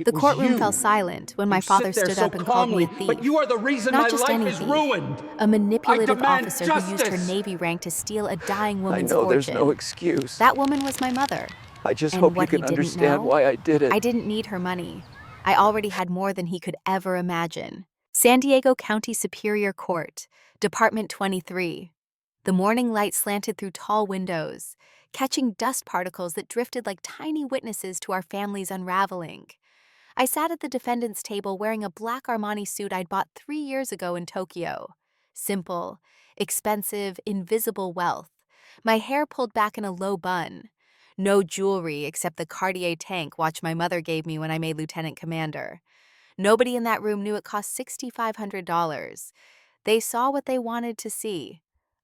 It The was courtroom you. fell silent when my You father sit there stood so up and called me a calmly, but you thief. are the reason Not my just life any is thief, ruined. a I manipulative demand officer who used her justice. Navy rank to steal a dying I woman's know there's no fortune. excuse. That woman was my mother. I just And hope you what he can didn't understand know? why I did it. I didn't need her money. I already had more than he could ever imagine. San Diego County Superior Court, Department 23. The morning light slanted through tall windows, catching dust particles that drifted like tiny witnesses to our family's unraveling. I sat at the defendant's table wearing a black Armani suit I'd bought 3 years ago in Tokyo. Simple, expensive, invisible wealth. My hair pulled back in a low bun. No jewelry except the Cartier tank watch my mother gave me when I made lieutenant commander. Nobody in that room knew it cost $6,500. They saw what they wanted to see.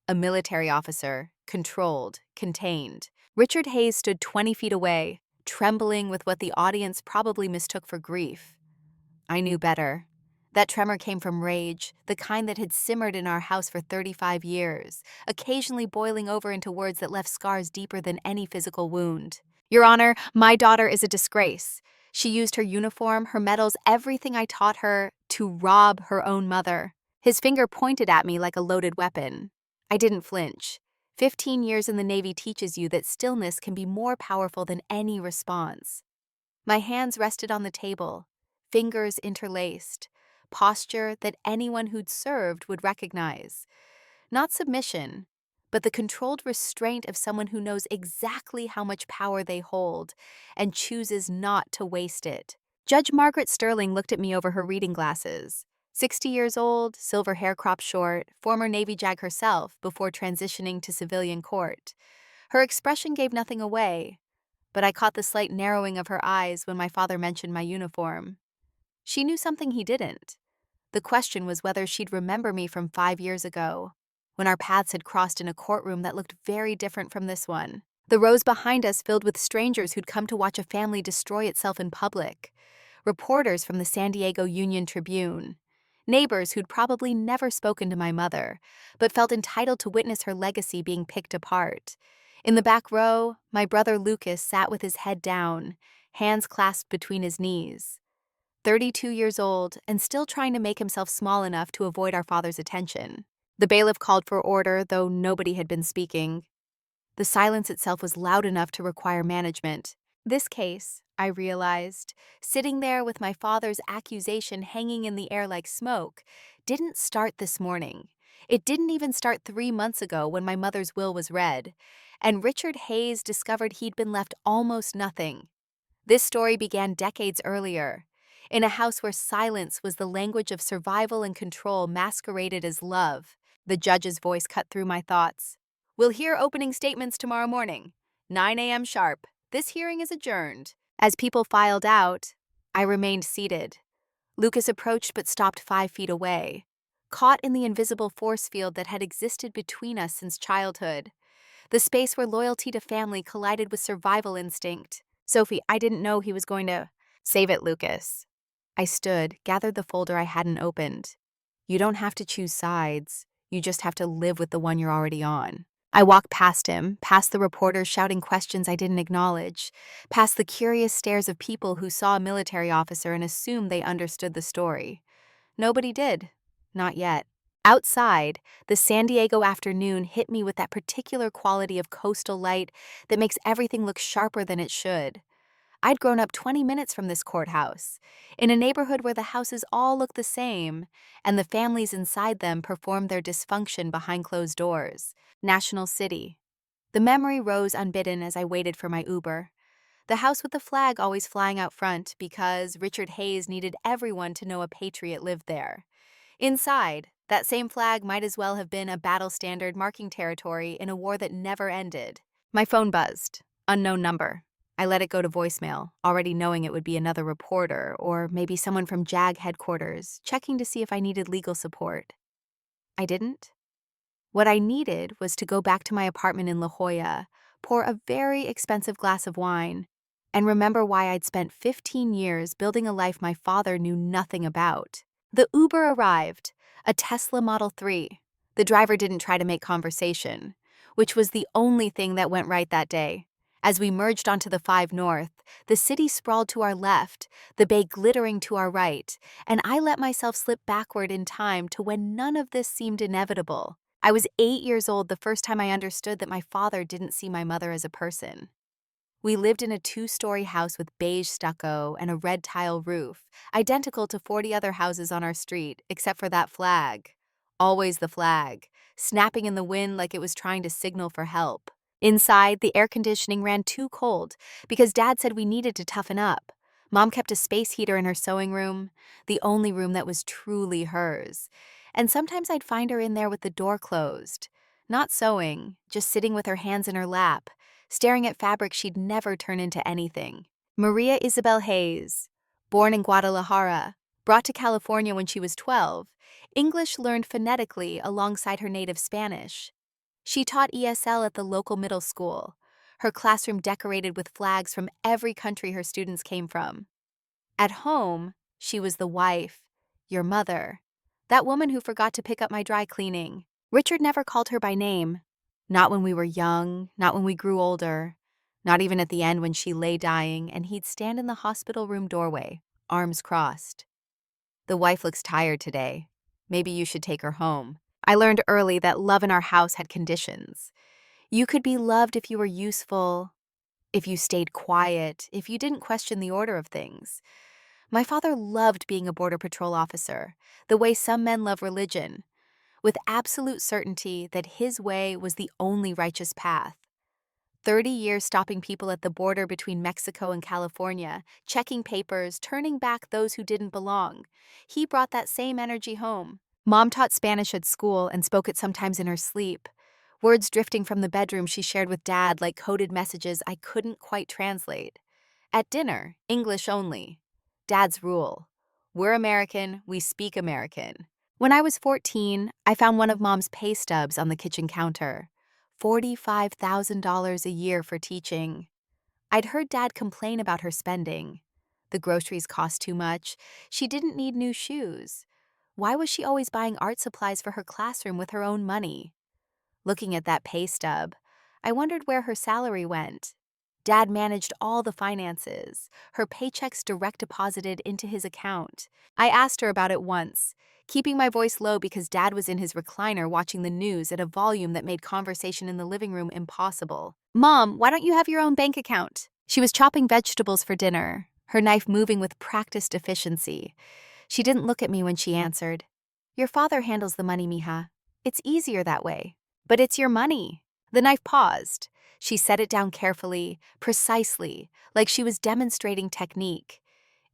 A military officer, controlled, contained. Richard Hayes stood 20 feet away, trembling with what the audience probably mistook for grief. I knew better. That tremor came from rage, the kind that had simmered in our house for 35 years, occasionally boiling over into words that left scars deeper than any physical wound. Your Honor, my daughter is a disgrace. She used her uniform, her medals, everything I taught her to rob her own mother. His finger pointed at me like a loaded weapon. I didn't flinch. 15 years in the Navy teaches you that stillness can be more powerful than any response. My hands rested on the table, fingers interlaced, posture that anyone who'd served would recognize. Not submission, but the controlled restraint of someone who knows exactly how much power they hold and chooses not to waste it. Judge Margaret Sterling looked at me over her reading glasses. 60 years old, silver hair cropped short, former Navy JAG herself before transitioning to civilian court. Her expression gave nothing away, but I caught the slight narrowing of her eyes when my father mentioned my uniform. She knew something he didn't. The question was whether she'd remember me from 5 years ago, when our paths had crossed in a courtroom that looked very different from this one. The rows behind us filled with strangers who'd come to watch a family destroy itself in public. Reporters from the San Diego Union Tribune. Neighbors who'd probably never spoken to my mother, but felt entitled to witness her legacy being picked apart. In the back row, my brother Lucas sat with his head down, hands clasped between his knees. 32 years old and still trying to make himself small enough to avoid our father's attention. The bailiff called for order, though nobody had been speaking. The silence itself was loud enough to require management. This case, I realized, sitting there with my father's accusation hanging in the air like smoke, didn't start this morning. It didn't even start 3 months ago when my mother's will was read, and Richard Hayes discovered he'd been left almost nothing. This story began decades earlier, in a house where silence was the language of survival and control masqueraded as love. The judge's voice cut through my thoughts. We'll hear opening statements tomorrow morning, 9 a.m. sharp. This hearing is adjourned. As people filed out, I remained seated. Lucas approached but stopped 5 feet away, caught in the invisible force field that had existed between us since childhood. The space where loyalty to family collided with survival instinct. Sophie, I didn't know he was going to... Save it, Lucas. I stood, gathered the folder I hadn't opened. You don't have to choose sides. You just have to live with the one you're already on. I walked past him, past the reporters shouting questions I didn't acknowledge, past the curious stares of people who saw a military officer and assumed they understood the story. Nobody did. Not yet. Outside, the San Diego afternoon hit me with that particular quality of coastal light that makes everything look sharper than it should. I'd grown up 20 minutes from this courthouse, in a neighborhood where the houses all looked the same, and the families inside them performed their dysfunction behind closed doors. National City. The memory rose unbidden as I waited for my Uber. The house with the flag always flying out front because Richard Hayes needed everyone to know a patriot lived there. Inside, that same flag might as well have been a battle standard marking territory in a war that never ended. My phone buzzed. Unknown number. I let it go to voicemail, already knowing it would be another reporter or maybe someone from JAG headquarters, checking to see if I needed legal support. I didn't. What I needed was to go back to my apartment in La Jolla, pour a very expensive glass of wine, and remember why I'd spent 15 years building a life my father knew nothing about. The Uber arrived, a Tesla Model 3. The driver didn't try to make conversation, which was the only thing that went right that day. As we merged onto the 5 North, the city sprawled to our left, the bay glittering to our right, and I let myself slip backward in time to when none of this seemed inevitable. I was 8 years old the first time I understood that my father didn't see my mother as a person. We lived in a 2-story house with beige stucco and a red tile roof, identical to 40 other houses on our street, except for that flag. Always the flag, snapping in the wind like it was trying to signal for help. Inside, the air conditioning ran too cold because Dad said we needed to toughen up. Mom kept a space heater in her sewing room, the only room that was truly hers. And sometimes I'd find her in there with the door closed. Not sewing, just sitting with her hands in her lap, staring at fabric she'd never turn into anything. Maria Isabel Hayes, born in Guadalajara, brought to California when she was 12, English learned phonetically alongside her native Spanish. She taught ESL at the local middle school, her classroom decorated with flags from every country her students came from. At home, she was the wife, your mother, that woman who forgot to pick up my dry cleaning. Richard never called her by name. Not when we were young, not when we grew older, not even at the end when she lay dying and he'd stand in the hospital room doorway, arms crossed. The wife looks tired today. Maybe you should take her home. I learned early that love in our house had conditions. You could be loved if you were useful, if you stayed quiet, if you didn't question the order of things. My father loved being a border patrol officer, the way some men love religion, with absolute certainty that his way was the only righteous path. 30 years stopping people at the border between Mexico and California, checking papers, turning back those who didn't belong. He brought that same energy home. Mom taught Spanish at school and spoke it sometimes in her sleep, words drifting from the bedroom she shared with Dad like coded messages I couldn't quite translate. At dinner, English only. Dad's rule. We're American, we speak American. When I was 14, I found one of Mom's pay stubs on the kitchen counter. $45,000 a year for teaching. I'd heard Dad complain about her spending. The groceries cost too much. She didn't need new shoes. Why was she always buying art supplies for her classroom with her own money? Looking at that pay stub, I wondered where her salary went. Dad managed all the finances, her paychecks direct deposited into his account. I asked her about it once, keeping my voice low because Dad was in his recliner watching the news at a volume that made conversation in the living room impossible. Mom, why don't you have your own bank account? She was chopping vegetables for dinner, her knife moving with practiced efficiency. She didn't look at me when she answered. Your father handles the money, mija. It's easier that way. But it's your money. The knife paused. She set it down carefully, precisely, like she was demonstrating technique.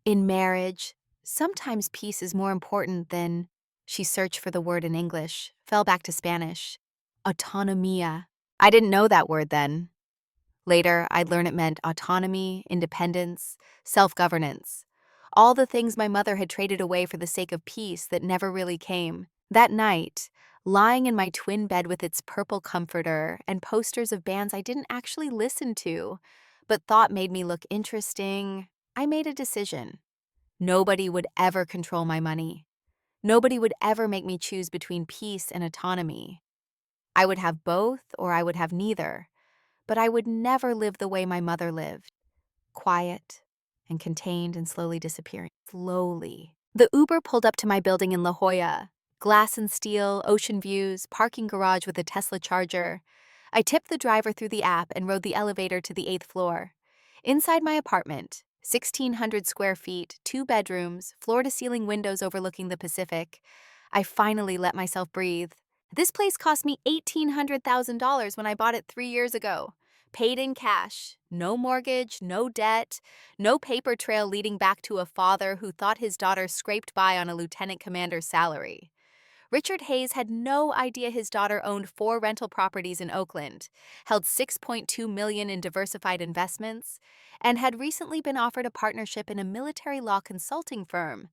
In marriage, sometimes peace is more important than... She searched for the word in English, fell back to Spanish. Autonomía. I didn't know that word then. Later, I'd learn it meant autonomy, independence, self-governance. All the things my mother had traded away for the sake of peace that never really came. That night, lying in my twin bed with its purple comforter and posters of bands I didn't actually listen to, but thought made me look interesting, I made a decision. Nobody would ever control my money. Nobody would ever make me choose between peace and autonomy. I would have both or I would have neither, but I would never live the way my mother lived. Quiet and contained and slowly disappearing. Slowly. The Uber pulled up to my building in La Jolla. Glass and steel, ocean views, parking garage with a Tesla charger. I tipped the driver through the app and rode the elevator to the 8th floor. Inside my apartment, 1,600 square feet, 2 bedrooms, floor-to-ceiling windows overlooking the Pacific, I finally let myself breathe. This place cost me $1,800,000 when I bought it 3 years ago. Paid in cash, no mortgage, no debt, no paper trail leading back to a father who thought his daughter scraped by on a lieutenant commander's salary. Richard Hayes had no idea his daughter owned 4 rental properties in Oakland, held $6.2 million in diversified investments, and had recently been offered a partnership in a military law consulting firm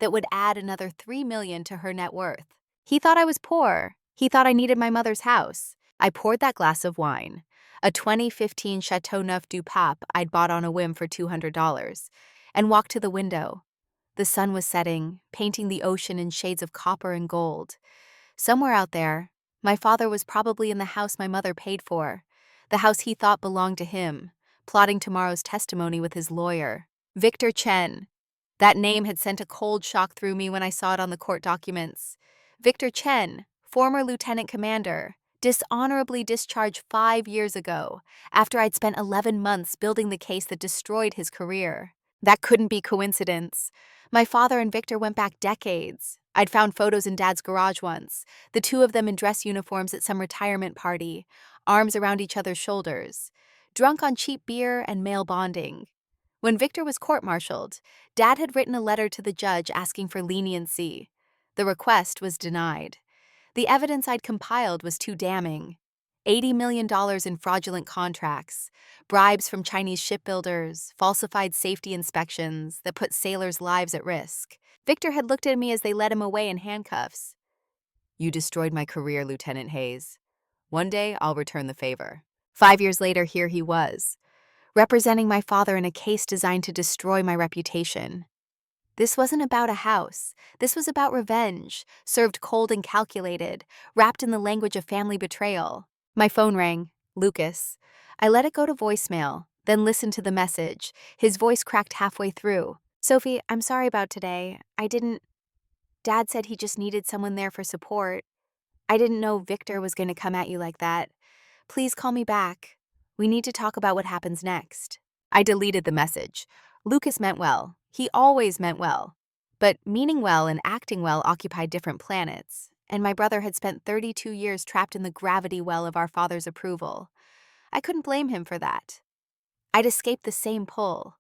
that would add another $3 million to her net worth. He thought I was poor. He thought I needed my mother's house. I poured that glass of wine, a 2015 Chateauneuf du Pape I'd bought on a whim for $200, and walked to the window. The sun was setting, painting the ocean in shades of copper and gold. Somewhere out there, my father was probably in the house my mother paid for, the house he thought belonged to him, plotting tomorrow's testimony with his lawyer. Victor Chen. That name had sent a cold shock through me when I saw it on the court documents. Victor Chen, former lieutenant commander, dishonorably discharged 5 years ago, after I'd spent 11 months building the case that destroyed his career. That couldn't be coincidence. My father and Victor went back decades. I'd found photos in Dad's garage once, the two of them in dress uniforms at some retirement party, arms around each other's shoulders, drunk on cheap beer and male bonding. When Victor was court-martialed, Dad had written a letter to the judge asking for leniency. The request was denied. The evidence I'd compiled was too damning. $80 million in fraudulent contracts, bribes from Chinese shipbuilders, falsified safety inspections that put sailors' lives at risk. Victor had looked at me as they led him away in handcuffs. "You destroyed my career, Lieutenant Hayes. One day, I'll return the favor." 5 years later, here he was, representing my father in a case designed to destroy my reputation. This wasn't about a house. This was about revenge, served cold and calculated, wrapped in the language of family betrayal. My phone rang. Lucas. I let it go to voicemail, then listened to the message. His voice cracked halfway through. "Sophie, I'm sorry about today. Dad said he just needed someone there for support. I didn't know Victor was going to come at you like that. Please call me back. We need to talk about what happens next." I deleted the message. Lucas meant well. He always meant well. But meaning well and acting well occupied different planets, and my brother had spent 32 years trapped in the gravity well of our father's approval. I couldn't blame him for that. I'd escaped the same pull,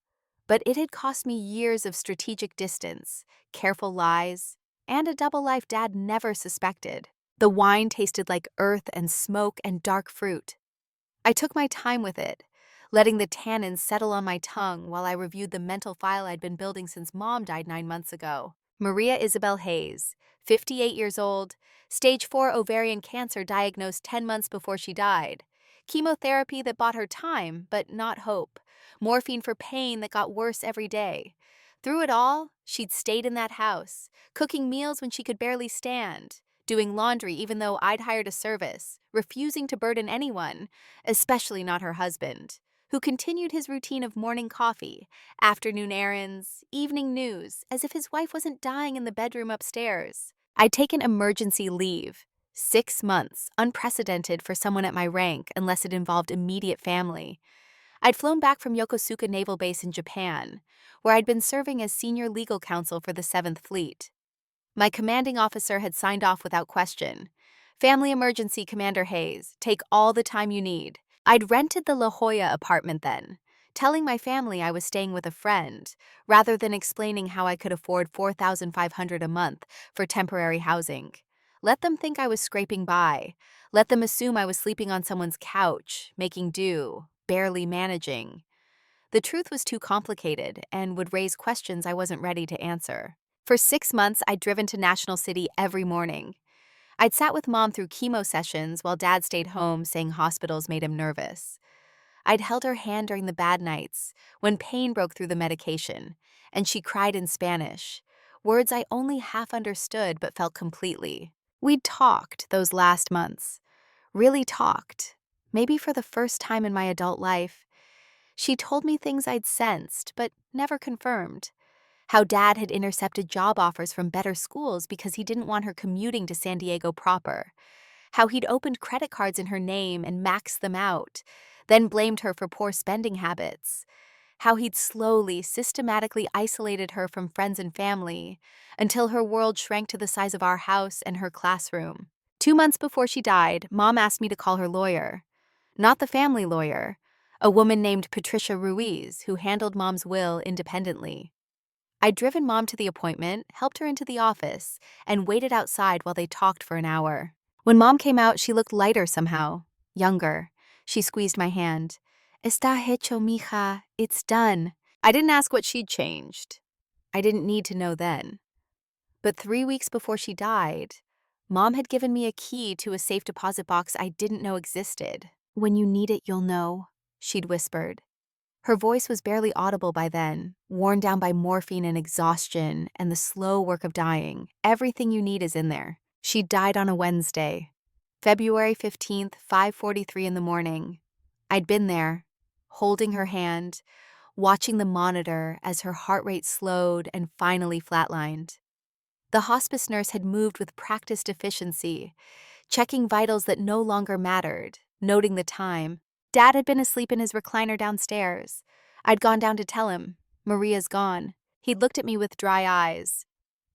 but it had cost me years of strategic distance, careful lies, and a double life Dad never suspected. The wine tasted like earth and smoke and dark fruit. I took my time with it, letting the tannins settle on my tongue while I reviewed the mental file I'd been building since Mom died 9 months ago. Maria Isabel Hayes, 58 years old, stage 4 ovarian cancer diagnosed 10 months before she died. Chemotherapy that bought her time, but not hope. Morphine for pain that got worse every day. Through it all, she'd stayed in that house, cooking meals when she could barely stand, doing laundry even though I'd hired a service, refusing to burden anyone, especially not her husband, who continued his routine of morning coffee, afternoon errands, evening news, as if his wife wasn't dying in the bedroom upstairs. I'd taken emergency leave, 6 months, unprecedented for someone at my rank unless it involved immediate family. I'd flown back from Yokosuka Naval Base in Japan, where I'd been serving as senior legal counsel for the 7th Fleet. My commanding officer had signed off without question. "Family emergency, Commander Hayes. Take all the time you need." I'd rented the La Jolla apartment then, telling my family I was staying with a friend, rather than explaining how I could afford $4,500 a month for temporary housing. Let them think I was scraping by. Let them assume I was sleeping on someone's couch, making do, barely managing. The truth was too complicated and would raise questions I wasn't ready to answer. For 6 months, I'd driven to National City every morning. I'd sat with Mom through chemo sessions while Dad stayed home saying hospitals made him nervous. I'd held her hand during the bad nights, when pain broke through the medication, and she cried in Spanish, words I only half understood but felt completely. We'd talked those last months. Really talked. Maybe for the first time in my adult life. She told me things I'd sensed, but never confirmed. How Dad had intercepted job offers from better schools because he didn't want her commuting to San Diego proper. How he'd opened credit cards in her name and maxed them out, then blamed her for poor spending habits. How he'd slowly, systematically isolated her from friends and family until her world shrank to the size of our house and her classroom. 2 months before she died, Mom asked me to call her lawyer. Not the family lawyer, a woman named Patricia Ruiz, who handled Mom's will independently. I'd driven Mom to the appointment, helped her into the office, and waited outside while they talked for an hour. When Mom came out, she looked lighter somehow, younger. She squeezed my hand. "Está hecho, mija. It's done." I didn't ask what she'd changed. I didn't need to know then. But 3 weeks before she died, Mom had given me a key to a safe deposit box I didn't know existed. "When you need it, you'll know," she'd whispered. Her voice was barely audible by then, worn down by morphine and exhaustion and the slow work of dying. Everything you need is in there. She died on a Wednesday, February 15th, 5:43 in the morning. I'd been there, holding her hand, watching the monitor as her heart rate slowed and finally flatlined. The hospice nurse had moved with practiced efficiency, checking vitals that no longer mattered, noting the time. Dad had been asleep in his recliner downstairs. I'd gone down to tell him, Maria's gone. He'd looked at me with dry eyes.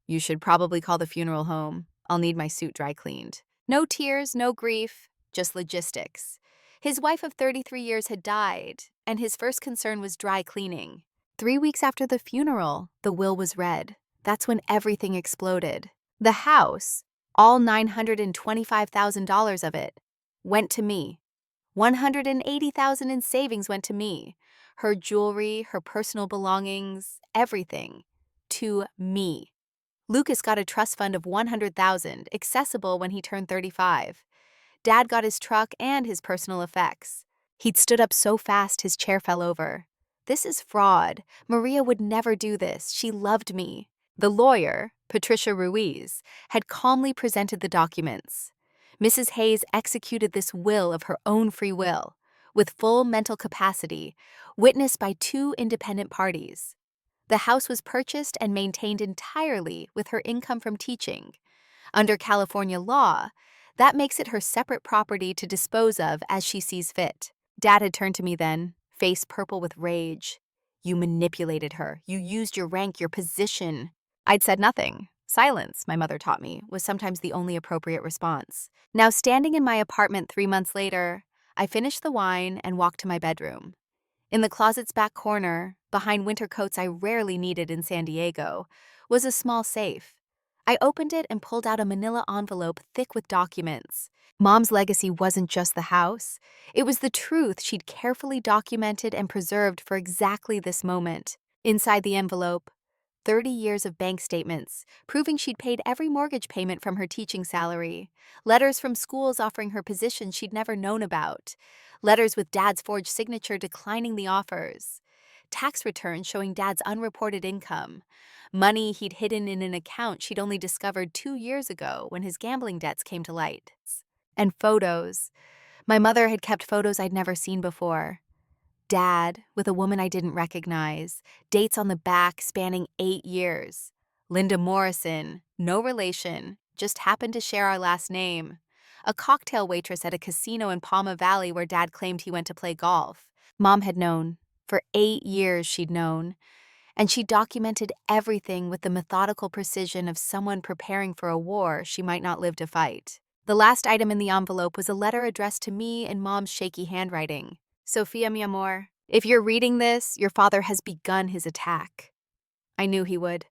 You should probably call the funeral home. I'll need my suit dry cleaned. No tears, no grief, just logistics. His wife of 33 years had died, and his first concern was dry cleaning. 3 weeks after the funeral, the will was read. That's when everything exploded. The house, all $925,000 of it, went to me. $180,000 in savings went to me. Her jewelry, her personal belongings, everything. To me. Lucas got a trust fund of $100,000, accessible when he turned 35. Dad got his truck and his personal effects. He'd stood up so fast his chair fell over. This is fraud. Maria would never do this. She loved me. The lawyer, Patricia Ruiz, had calmly presented the documents. Mrs. Hayes executed this will of her own free will, with full mental capacity, witnessed by 2 independent parties. The house was purchased and maintained entirely with her income from teaching. Under California law, that makes it her separate property to dispose of as she sees fit. Dad had turned to me then, face purple with rage. You manipulated her. You used your rank, your position. I'd said nothing. Silence, my mother taught me, was sometimes the only appropriate response. Now, standing in my apartment 3 months later, I finished the wine and walked to my bedroom. In the closet's back corner, behind winter coats I rarely needed in San Diego, was a small safe. I opened it and pulled out a manila envelope thick with documents. Mom's legacy wasn't just the house. It was the truth she'd carefully documented and preserved for exactly this moment. Inside the envelope, 30 years of bank statements, proving she'd paid every mortgage payment from her teaching salary, letters from schools offering her positions she'd never known about, letters with Dad's forged signature declining the offers, tax returns showing Dad's unreported income, money he'd hidden in an account she'd only discovered 2 years ago when his gambling debts came to light, and photos. My mother had kept photos I'd never seen before. Dad, with a woman I didn't recognize, dates on the back spanning 8 years. Linda Morrison, no relation, just happened to share our last name. A cocktail waitress at a casino in Palma Valley where Dad claimed he went to play golf. Mom had known. For 8 years she'd known. And she documented everything with the methodical precision of someone preparing for a war she might not live to fight. The last item in the envelope was a letter addressed to me in Mom's shaky handwriting. Sofia, mi amor, if you're reading this, your father has begun his attack. I knew he would.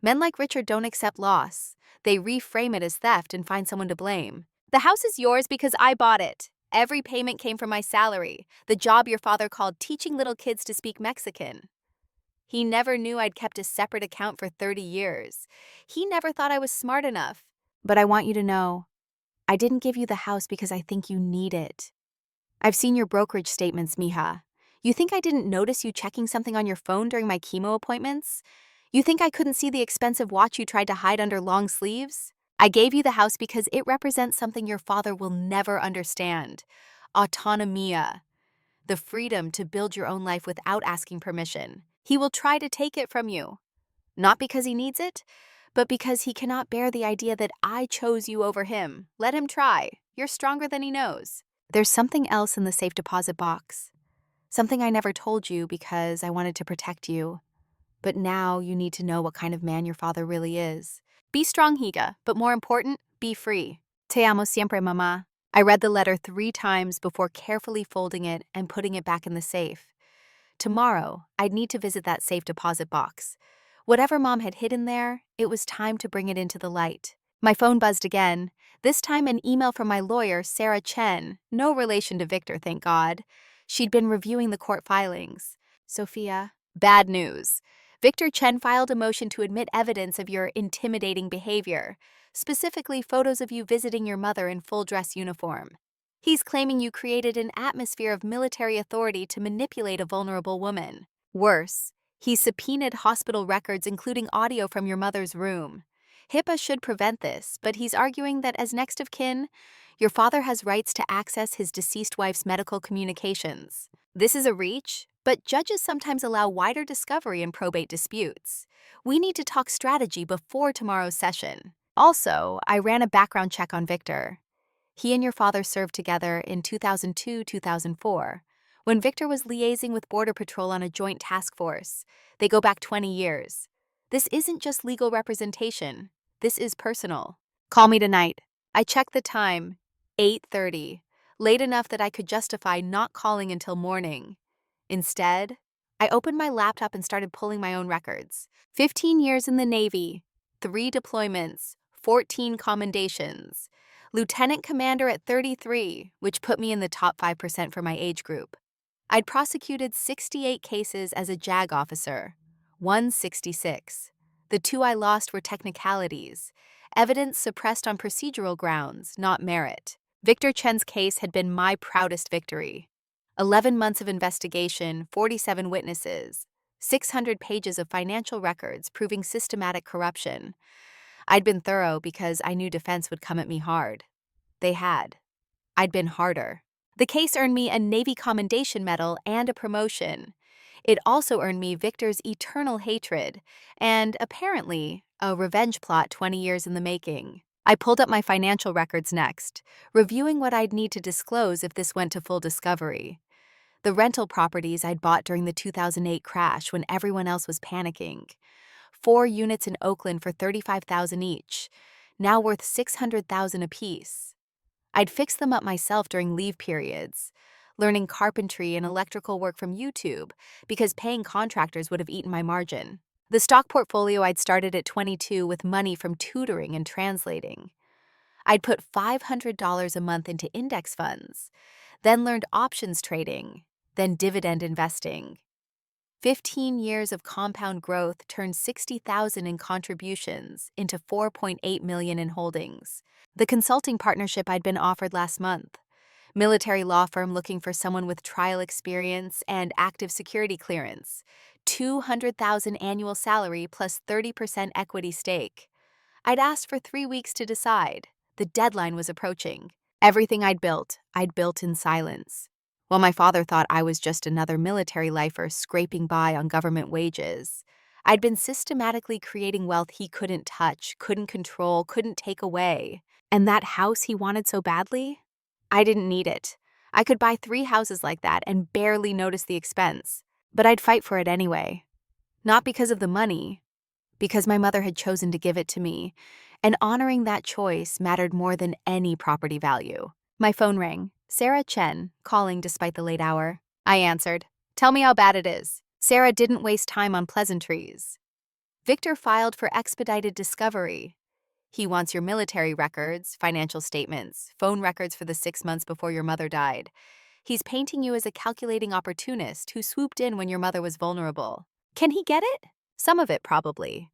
Men like Richard don't accept loss. They reframe it as theft and find someone to blame. The house is yours because I bought it. Every payment came from my salary, the job your father called teaching little kids to speak Mexican. He never knew I'd kept a separate account for 30 years. He never thought I was smart enough. But I want you to know, I didn't give you the house because I think you need it. I've seen your brokerage statements, mija. You think I didn't notice you checking something on your phone during my chemo appointments? You think I couldn't see the expensive watch you tried to hide under long sleeves? I gave you the house because it represents something your father will never understand. Autonomia. The freedom to build your own life without asking permission. He will try to take it from you. Not because he needs it, but because he cannot bear the idea that I chose you over him. Let him try. You're stronger than he knows. There's something else in the safe deposit box. Something I never told you because I wanted to protect you. But now you need to know what kind of man your father really is. Be strong, Higa, but more important, be free. Te amo siempre, mamá. I read the letter 3 times before carefully folding it and putting it back in the safe. Tomorrow, I'd need to visit that safe deposit box. Whatever Mom had hidden there, it was time to bring it into the light. My phone buzzed again, this time an email from my lawyer, Sarah Chen, no relation to Victor, thank God. She'd been reviewing the court filings. Sophia, bad news. Victor Chen filed a motion to admit evidence of your intimidating behavior, specifically photos of you visiting your mother in full dress uniform. He's claiming you created an atmosphere of military authority to manipulate a vulnerable woman. Worse, he subpoenaed hospital records including audio from your mother's room. HIPAA should prevent this, but he's arguing that as next of kin, your father has rights to access his deceased wife's medical communications. This is a reach, but judges sometimes allow wider discovery in probate disputes. We need to talk strategy before tomorrow's session. Also, I ran a background check on Victor. He and your father served together in 2002-2004. When Victor was liaising with Border Patrol on a joint task force, they go back 20 years. This isn't just legal representation. This is personal. Call me tonight. I checked the time, 8:30, late enough that I could justify not calling until morning. Instead, I opened my laptop and started pulling my own records. 15 years in the Navy, 3 deployments, 14 commendations. Lieutenant commander at 33, which put me in the top 5% for my age group. I'd prosecuted 68 cases as a JAG officer, 166. The 2 I lost were technicalities, evidence suppressed on procedural grounds, not merit. Victor Chen's case had been my proudest victory. 11 months of investigation, 47 witnesses, 600 pages of financial records proving systematic corruption. I'd been thorough because I knew defense would come at me hard. They had. I'd been harder. The case earned me a Navy Commendation Medal and a promotion. It also earned me Victor's eternal hatred and, apparently, a revenge plot 20 years in the making. I pulled up my financial records next, reviewing what I'd need to disclose if this went to full discovery. The rental properties I'd bought during the 2008 crash when everyone else was panicking. 4 units in Oakland for $35,000 each, now worth $600,000 apiece. I'd fix them up myself during leave periods, learning carpentry and electrical work from YouTube because paying contractors would have eaten my margin. The stock portfolio I'd started at 22 with money from tutoring and translating. I'd put $500 a month into index funds, then learned options trading, then dividend investing. 15 years of compound growth turned $60,000 in contributions into $4.8 million in holdings. The consulting partnership I'd been offered last month. Military law firm looking for someone with trial experience and active security clearance. $200,000 annual salary plus 30% equity stake. I'd asked for 3 weeks to decide. The deadline was approaching. Everything I'd built in silence. While my father thought I was just another military lifer scraping by on government wages, I'd been systematically creating wealth he couldn't touch, couldn't control, couldn't take away. And that house he wanted so badly? I didn't need it. I could buy 3 houses like that and barely notice the expense. But I'd fight for it anyway. Not because of the money, because my mother had chosen to give it to me, and honoring that choice mattered more than any property value. My phone rang. Sarah Chen, calling despite the late hour. I answered. Tell me how bad it is. Sarah didn't waste time on pleasantries. Victor filed for expedited discovery. He wants your military records, financial statements, phone records for the 6 months before your mother died. He's painting you as a calculating opportunist who swooped in when your mother was vulnerable. Can he get it? Some of it, probably.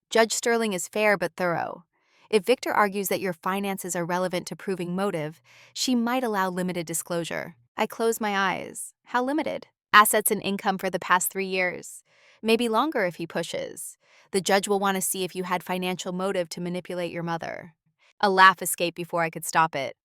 Judge Sterling is fair but thorough. If Victor argues that your finances are relevant to proving motive, she might allow limited disclosure. I close my eyes. How limited? Assets and income for the past 3 years. Maybe longer if he pushes. The judge will want to see if you had financial motive to manipulate your mother. A laugh escaped before I could stop it.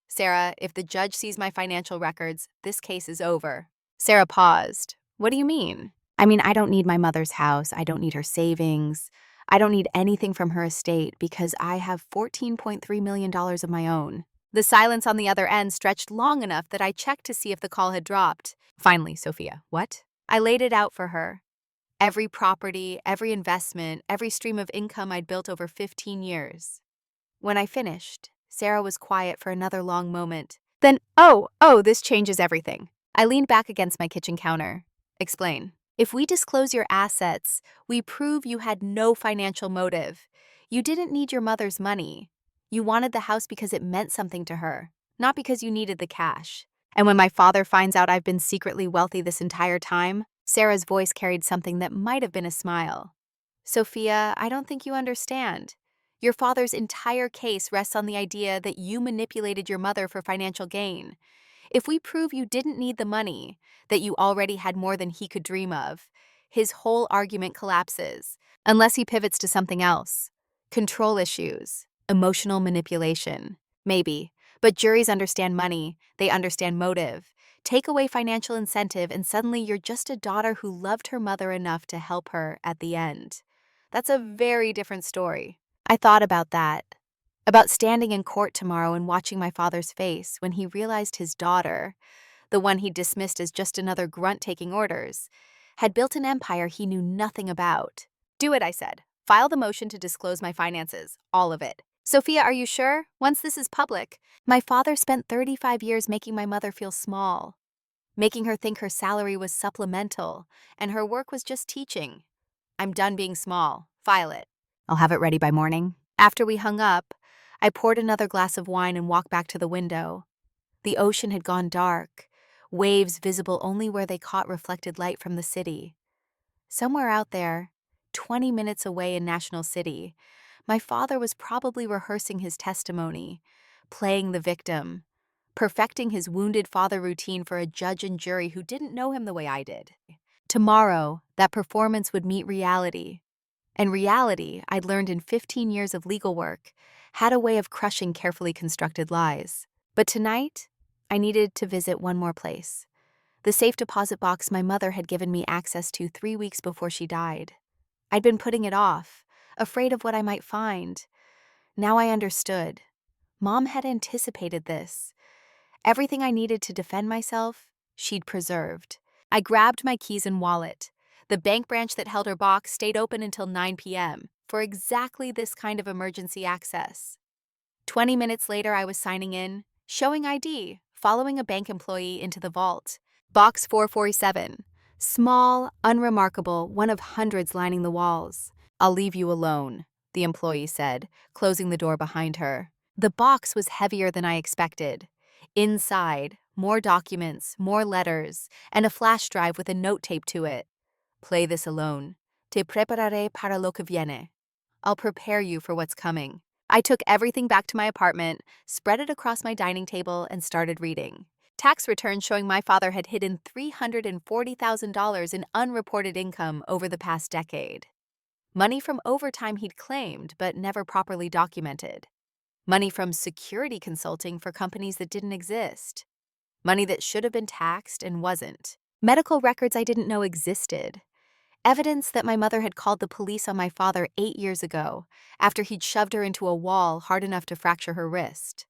Sarah, if the judge sees my financial records, this case is over. Sarah paused. What do you mean? I don't need my mother's house. I don't need her savings. I don't need anything from her estate because I have $14.3 million of my own. The silence on the other end stretched long enough that I checked to see if the call had dropped. Finally, Sophia, what? I laid it out for her. Every property, every investment, every stream of income I'd built over 15 years. When I finished, Sarah was quiet for another long moment. Then, oh, this changes everything. I leaned back against my kitchen counter. Explain. If we disclose your assets, we prove you had no financial motive. You didn't need your mother's money. You wanted the house because it meant something to her, not because you needed the cash. And when my father finds out I've been secretly wealthy this entire time, Sarah's voice carried something that might have been a smile. Sophia, I don't think you understand. Your father's entire case rests on the idea that you manipulated your mother for financial gain. If we prove you didn't need the money, that you already had more than he could dream of, his whole argument collapses, unless he pivots to something else. Control issues, emotional manipulation. Maybe. But juries understand money, they understand motive. Take away financial incentive, and suddenly you're just a daughter who loved her mother enough to help her at the end. That's a very different story. I thought about that. About standing in court tomorrow and watching my father's face when he realized his daughter, the one he dismissed as just another grunt taking orders, had built an empire he knew nothing about. Do it, I said. File the motion to disclose my finances, all of it. Sophia, are you sure? Once this is public. My father spent 35 years making my mother feel small, making her think her salary was supplemental and her work was just teaching. I'm done being small. File it. I'll have it ready by morning. After we hung up, I poured another glass of wine and walked back to the window. The ocean had gone dark, waves visible only where they caught reflected light from the city. Somewhere out there, 20 minutes away in National City, my father was probably rehearsing his testimony, playing the victim, perfecting his wounded father routine for a judge and jury who didn't know him the way I did. Tomorrow, that performance would meet reality. And reality, I'd learned in 15 years of legal work, had a way of crushing carefully constructed lies. But tonight, I needed to visit one more place. The safe deposit box my mother had given me access to 3 weeks before she died. I'd been putting it off, afraid of what I might find. Now I understood. Mom had anticipated this. Everything I needed to defend myself, she'd preserved. I grabbed my keys and wallet. The bank branch that held her box stayed open until 9 p.m. for exactly this kind of emergency access. 20 minutes later, I was signing in, showing ID, following a bank employee into the vault. Box 447. Small, unremarkable, one of hundreds lining the walls. I'll leave you alone, the employee said, closing the door behind her. The box was heavier than I expected. Inside, more documents, more letters, and a flash drive with a note taped to it. Play this alone. Te prepararé para lo que viene. I'll prepare you for what's coming. I took everything back to my apartment, spread it across my dining table, and started reading. Tax returns showing my father had hidden $340,000 in unreported income over the past decade. Money from overtime he'd claimed but never properly documented. Money from security consulting for companies that didn't exist. Money that should have been taxed and wasn't. Medical records I didn't know existed. Evidence that my mother had called the police on my father 8 years ago, after he'd shoved her into a wall hard enough to fracture her wrist.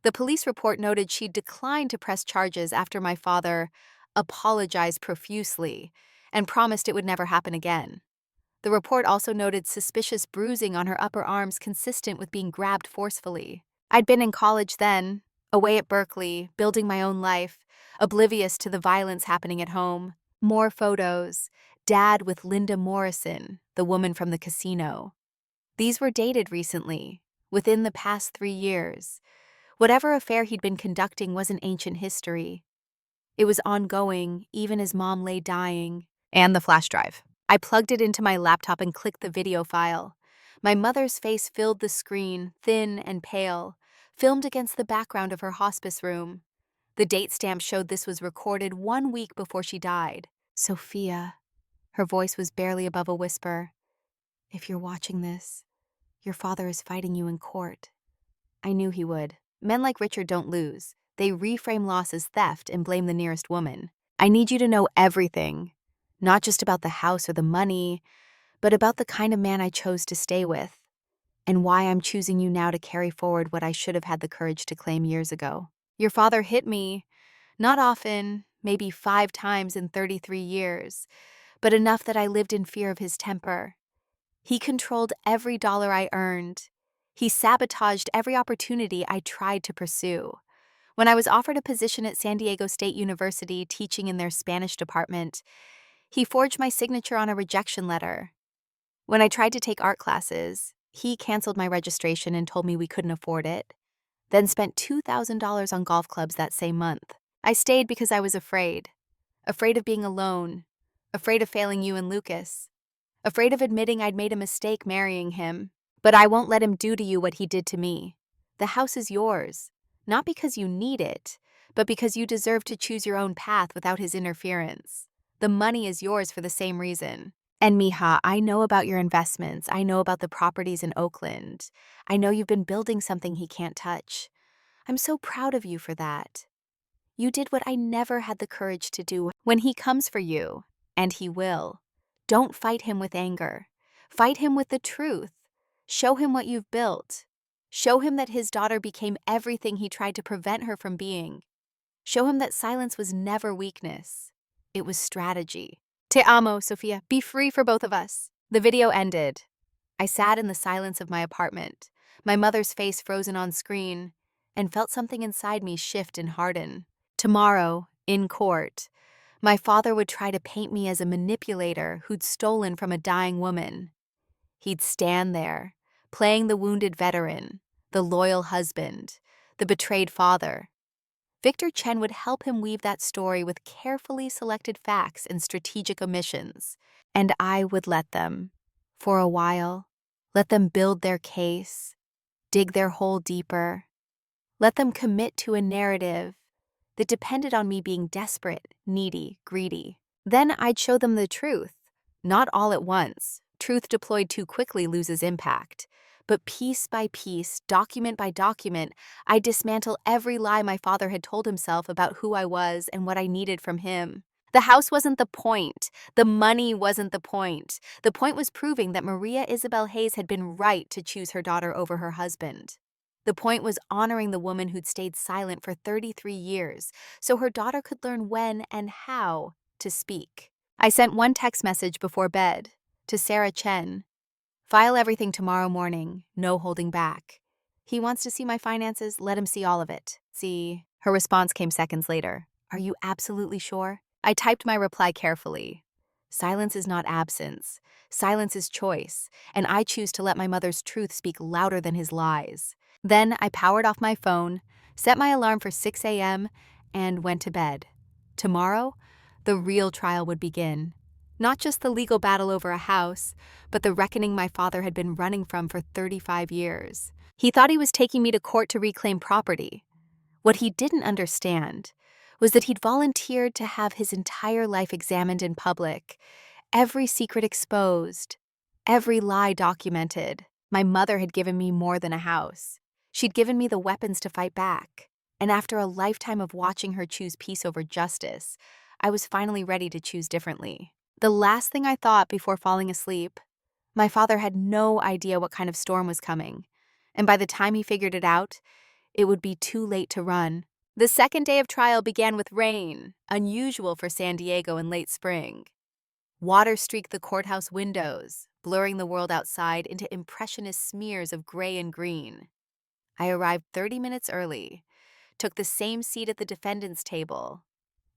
The police report noted she'd declined to press charges after my father apologized profusely and promised it would never happen again. The report also noted suspicious bruising on her upper arms consistent with being grabbed forcefully. I'd been in college then, away at Berkeley, building my own life, oblivious to the violence happening at home. More photos. Dad with Linda Morrison, the woman from the casino. These were dated recently, within the past 3 years. Whatever affair he'd been conducting wasn't ancient history. It was ongoing, even as Mom lay dying. And the flash drive. I plugged it into my laptop and clicked the video file. My mother's face filled the screen, thin and pale, filmed against the background of her hospice room. The date stamp showed this was recorded 1 week before she died. Sophia. Her voice was barely above a whisper. If you're watching this, your father is fighting you in court. I knew he would. Men like Richard don't lose. They reframe loss as theft and blame the nearest woman. I need you to know everything. Not just about the house or the money, but about the kind of man I chose to stay with, and why I'm choosing you now to carry forward what I should have had the courage to claim years ago. Your father hit me, not often, maybe 5 times in 33 years, but enough that I lived in fear of his temper. He controlled every dollar I earned. He sabotaged every opportunity I tried to pursue. When I was offered a position at San Diego State University teaching in their Spanish department, he forged my signature on a rejection letter. When I tried to take art classes, he canceled my registration and told me we couldn't afford it, then spent $2,000 on golf clubs that same month. I stayed because I was afraid of being alone, afraid of failing you and Lucas, afraid of admitting I'd made a mistake marrying him. But I won't let him do to you what he did to me. The house is yours, not because you need it, but because you deserve to choose your own path without his interference. The money is yours for the same reason. And Miha, I know about your investments. I know about the properties in Oakland. I know you've been building something he can't touch. I'm so proud of you for that. You did what I never had the courage to do. When he comes for you, and he will, don't fight him with anger. Fight him with the truth. Show him what you've built. Show him that his daughter became everything he tried to prevent her from being. Show him that silence was never weakness. It was strategy. Te amo, Sophia. Be free for both of us. The video ended. I sat in the silence of my apartment, my mother's face frozen on screen, and felt something inside me shift and harden. Tomorrow, in court, my father would try to paint me as a manipulator who'd stolen from a dying woman. He'd stand there, playing the wounded veteran, the loyal husband, the betrayed father. Victor Chen would help him weave that story with carefully selected facts and strategic omissions. And I would let them, for a while, let them build their case, dig their hole deeper, let them commit to a narrative that depended on me being desperate, needy, greedy. Then I'd show them the truth, not all at once. Truth deployed too quickly loses impact. But piece by piece, document by document, I'd dismantle every lie my father had told himself about who I was and what I needed from him. The house wasn't the point. The money wasn't the point. The point was proving that Maria Isabel Hayes had been right to choose her daughter over her husband. The point was honoring the woman who'd stayed silent for 33 years, so her daughter could learn when and how to speak. I sent one text message before bed to Sarah Chen. File everything tomorrow morning, no holding back. He wants to see my finances, let him see all of it. See, her response came seconds later. Are you absolutely sure? I typed my reply carefully. Silence is not absence. Silence is choice, and I choose to let my mother's truth speak louder than his lies. Then I powered off my phone, set my alarm for 6 a.m., and went to bed. Tomorrow, the real trial would begin. Not just the legal battle over a house, but the reckoning my father had been running from for 35 years. He thought he was taking me to court to reclaim property. What he didn't understand was that he'd volunteered to have his entire life examined in public, every secret exposed, every lie documented. My mother had given me more than a house. She'd given me the weapons to fight back. And after a lifetime of watching her choose peace over justice, I was finally ready to choose differently. The last thing I thought before falling asleep, my father had no idea what kind of storm was coming. And by the time he figured it out, it would be too late to run. The second day of trial began with rain, unusual for San Diego in late spring. Water streaked the courthouse windows, blurring the world outside into impressionist smears of gray and green. I arrived 30 minutes early, took the same seat at the defendant's table,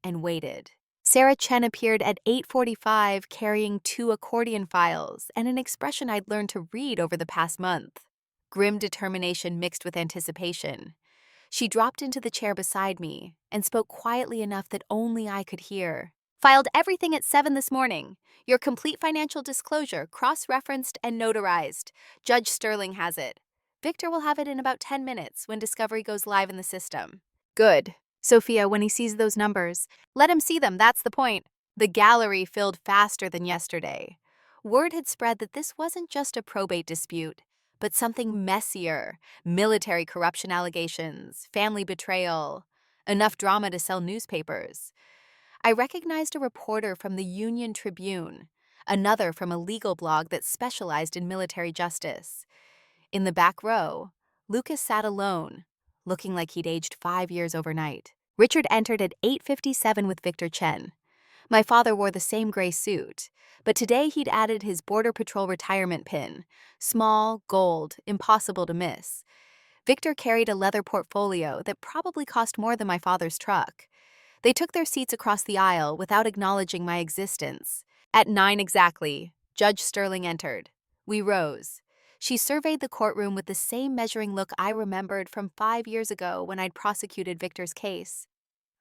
and waited. Sarah Chen appeared at 8:45 carrying 2 accordion files and an expression I'd learned to read over the past month. Grim determination mixed with anticipation. She dropped into the chair beside me and spoke quietly enough that only I could hear. Filed everything at 7 this morning. Your complete financial disclosure, cross-referenced and notarized. Judge Sterling has it. Victor will have it in about 10 minutes when discovery goes live in the system. Good. Sophia, when he sees those numbers, let him see them, that's the point. The gallery filled faster than yesterday. Word had spread that this wasn't just a probate dispute, but something messier. Military corruption allegations, family betrayal, enough drama to sell newspapers. I recognized a reporter from the Union Tribune, another from a legal blog that specialized in military justice. In the back row, Lucas sat alone, looking like he'd aged 5 years overnight. Richard entered at 8:57 with Victor Chen. My father wore the same gray suit, but today he'd added his Border Patrol retirement pin. Small, gold, impossible to miss. Victor carried a leather portfolio that probably cost more than my father's truck. They took their seats across the aisle without acknowledging my existence. At 9 exactly, Judge Sterling entered. We rose. She surveyed the courtroom with the same measuring look I remembered from 5 years ago when I'd prosecuted Victor's case.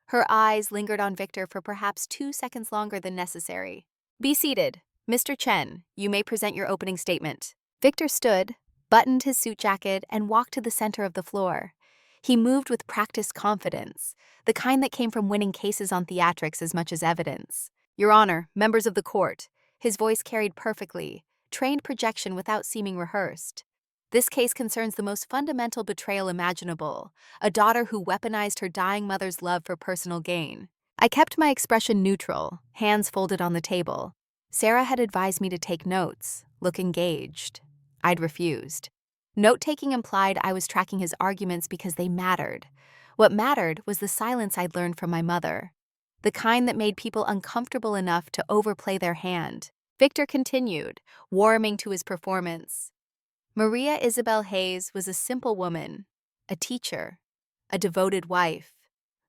Her eyes lingered on Victor for perhaps 2 seconds longer than necessary. Be seated. Mr. Chen, you may present your opening statement. Victor stood, buttoned his suit jacket, and walked to the center of the floor. He moved with practiced confidence, the kind that came from winning cases on theatrics as much as evidence. Your Honor, members of the court, His voice carried perfectly, trained projection without seeming rehearsed. This case concerns the most fundamental betrayal imaginable, a daughter who weaponized her dying mother's love for personal gain. I kept my expression neutral, hands folded on the table. Sarah had advised me to take notes, look engaged. I'd refused. Note-taking implied I was tracking his arguments because they mattered. What mattered was the silence I'd learned from my mother, the kind that made people uncomfortable enough to overplay their hand. Victor continued, warming to his performance. Maria Isabel Hayes was a simple woman, a teacher, a devoted wife.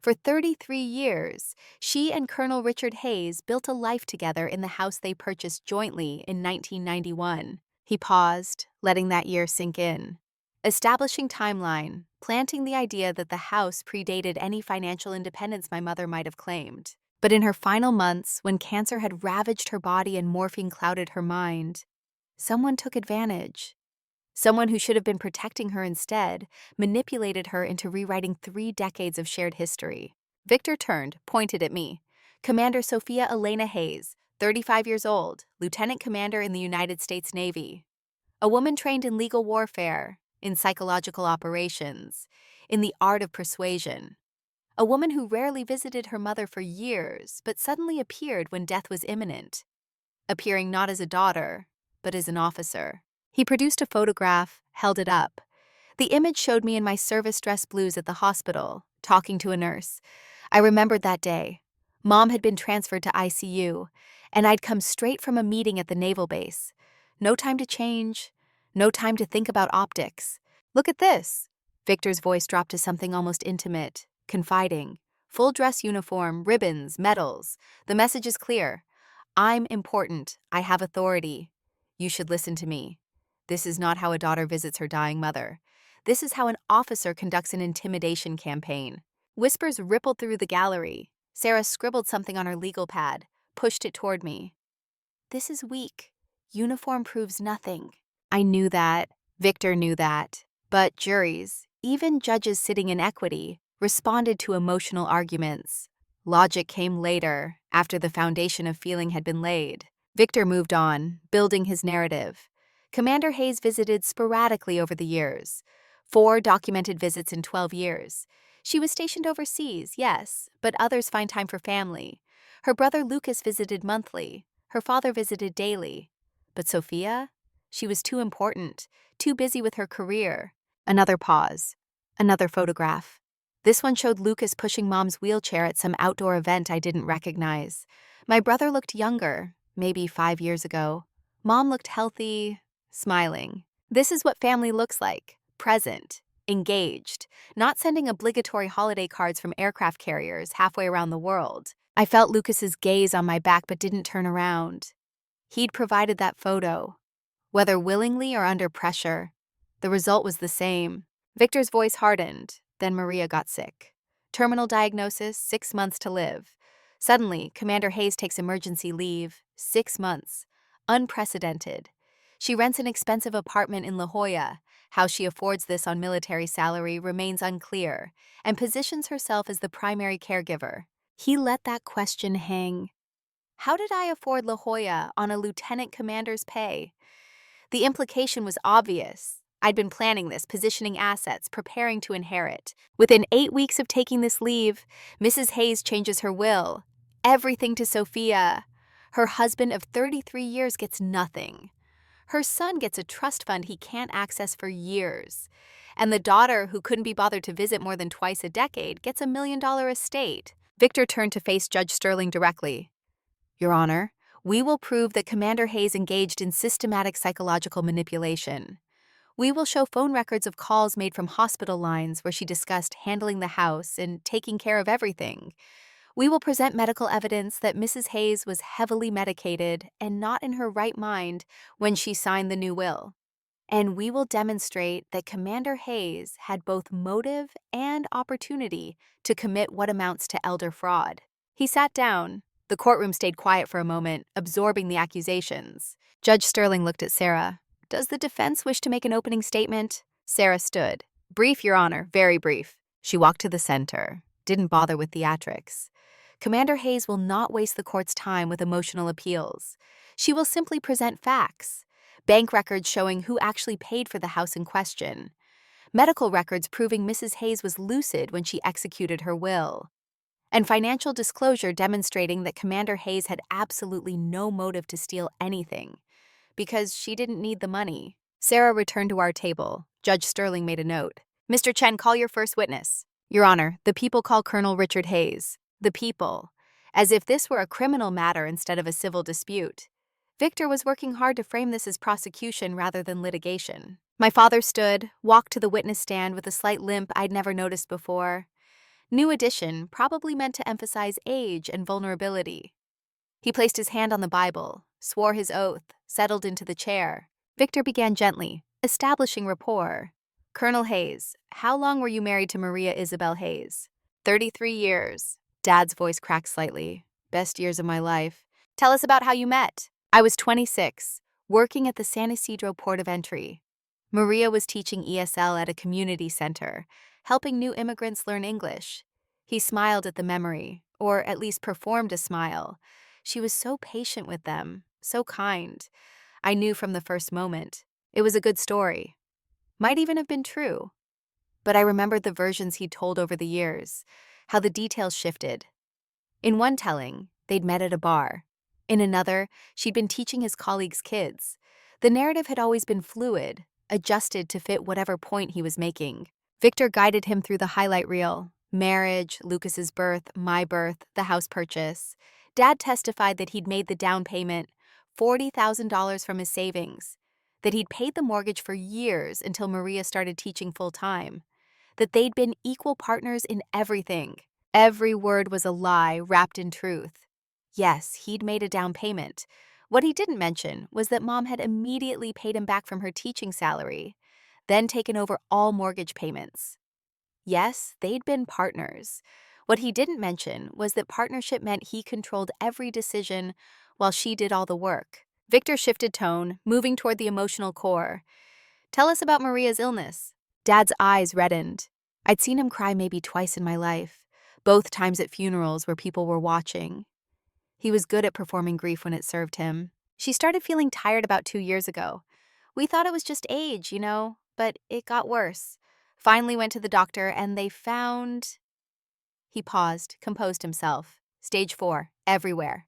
For 33 years, she and Colonel Richard Hayes built a life together in the house they purchased jointly in 1991. He paused, letting that year sink in. Establishing timeline, planting the idea that the house predated any financial independence my mother might have claimed. But in her final months, when cancer had ravaged her body and morphine clouded her mind, someone took advantage. Someone who should have been protecting her instead manipulated her into rewriting 3 decades of shared history. Victor turned, pointed at me. Commander Sophia Elena Hayes, 35 years old, Lieutenant Commander in the United States Navy. A woman trained in legal warfare, in psychological operations, in the art of persuasion. A woman who rarely visited her mother for years, but suddenly appeared when death was imminent. Appearing not as a daughter, but as an officer. He produced a photograph, held it up. The image showed me in my service dress blues at the hospital, talking to a nurse. I remembered that day. Mom had been transferred to ICU, and I'd come straight from a meeting at the naval base. No time to change, no time to think about optics. Look at this. Victor's voice dropped to something almost intimate, confiding. Full dress uniform, ribbons, medals. The message is clear. I'm important. I have authority. You should listen to me. This is not how a daughter visits her dying mother. This is how an officer conducts an intimidation campaign. Whispers rippled through the gallery. Sarah scribbled something on her legal pad, pushed it toward me. This is weak. Uniform proves nothing. I knew that. Victor knew that. But juries, even judges sitting in equity, responded to emotional arguments. Logic came later, after the foundation of feeling had been laid. Victor moved on, building his narrative. Commander Hayes visited sporadically over the years. 4 documented visits in 12 years. She was stationed overseas, yes, but others find time for family. Her brother Lucas visited monthly. Her father visited daily. But Sophia? She was too important, too busy with her career. Another pause. Another photograph. This one showed Lucas pushing Mom's wheelchair at some outdoor event I didn't recognize. My brother looked younger, maybe 5 years ago. Mom looked healthy, smiling. This is what family looks like. Present, engaged, not sending obligatory holiday cards from aircraft carriers halfway around the world. I felt Lucas's gaze on my back but didn't turn around. He'd provided that photo. Whether willingly or under pressure, the result was the same. Victor's voice hardened, then Maria got sick. Terminal diagnosis, 6 months to live. Suddenly, Commander Hayes takes emergency leave, 6 months. Unprecedented. She rents an expensive apartment in La Jolla. How she affords this on military salary remains unclear, and positions herself as the primary caregiver. He let that question hang. How did I afford La Jolla on a lieutenant commander's pay? The implication was obvious. I'd been planning this, positioning assets, preparing to inherit. Within 8 weeks of taking this leave, Mrs. Hayes changes her will. Everything to Sophia. Her husband of 33 years gets nothing. Her son gets a trust fund he can't access for years. And the daughter, who couldn't be bothered to visit more than twice a decade, gets $1 million estate. Victor turned to face Judge Sterling directly. Your Honor, we will prove that Commander Hayes engaged in systematic psychological manipulation. We will show phone records of calls made from hospital lines where she discussed handling the house and taking care of everything. We will present medical evidence that Mrs. Hayes was heavily medicated and not in her right mind when she signed the new will. And we will demonstrate that Commander Hayes had both motive and opportunity to commit what amounts to elder fraud. He sat down. The courtroom stayed quiet for a moment, absorbing the accusations. Judge Sterling looked at Sarah. Does the defense wish to make an opening statement? Sarah stood. Brief, Your Honor, very brief. She walked to the center. Didn't bother with theatrics. Commander Hayes will not waste the court's time with emotional appeals. She will simply present facts. Bank records showing who actually paid for the house in question. Medical records proving Mrs. Hayes was lucid when she executed her will. And financial disclosure demonstrating that Commander Hayes had absolutely no motive to steal anything, because she didn't need the money. Sarah returned to our table. Judge Sterling made a note. Mr. Chen, call your first witness. Your Honor, the people call Colonel Richard Hayes. The people. As if this were a criminal matter instead of a civil dispute. Victor was working hard to frame this as prosecution rather than litigation. My father stood, walked to the witness stand with a slight limp I'd never noticed before. New addition, probably meant to emphasize age and vulnerability. He placed his hand on the Bible, swore his oath, settled into the chair. Victor began gently, establishing rapport. Colonel Hayes, how long were you married to Maria Isabel Hayes? 33 years. Dad's voice cracked slightly. Best years of my life. Tell us about how you met. I was 26, working at the San Isidro Port of Entry. Maria was teaching ESL at a community center, helping new immigrants learn English. He smiled at the memory, or at least performed a smile. She was so patient with them, so kind. I knew from the first moment. It was a good story. Might even have been true. But I remembered the versions he'd told over the years, how the details shifted. In one telling, they'd met at a bar. In another, she'd been teaching his colleagues' kids. The narrative had always been fluid, adjusted to fit whatever point he was making. Victor guided him through the highlight reel. Marriage, Lucas's birth, my birth, the house purchase. Dad testified that he'd made the down payment, $40,000 from his savings, that he'd paid the mortgage for years until Maria started teaching full-time, that they'd been equal partners in everything. Every word was a lie wrapped in truth. Yes, he'd made a down payment. What he didn't mention was that Mom had immediately paid him back from her teaching salary, then taken over all mortgage payments. Yes, they'd been partners. What he didn't mention was that partnership meant he controlled every decision while she did all the work. Victor shifted tone, moving toward the emotional core. Tell us about Maria's illness. Dad's eyes reddened. I'd seen him cry maybe twice in my life, both times at funerals where people were watching. He was good at performing grief when it served him. She started feeling tired about 2 years ago. We thought it was just age, but it got worse. Finally went to the doctor and they found... He paused, composed himself. Stage 4, everywhere.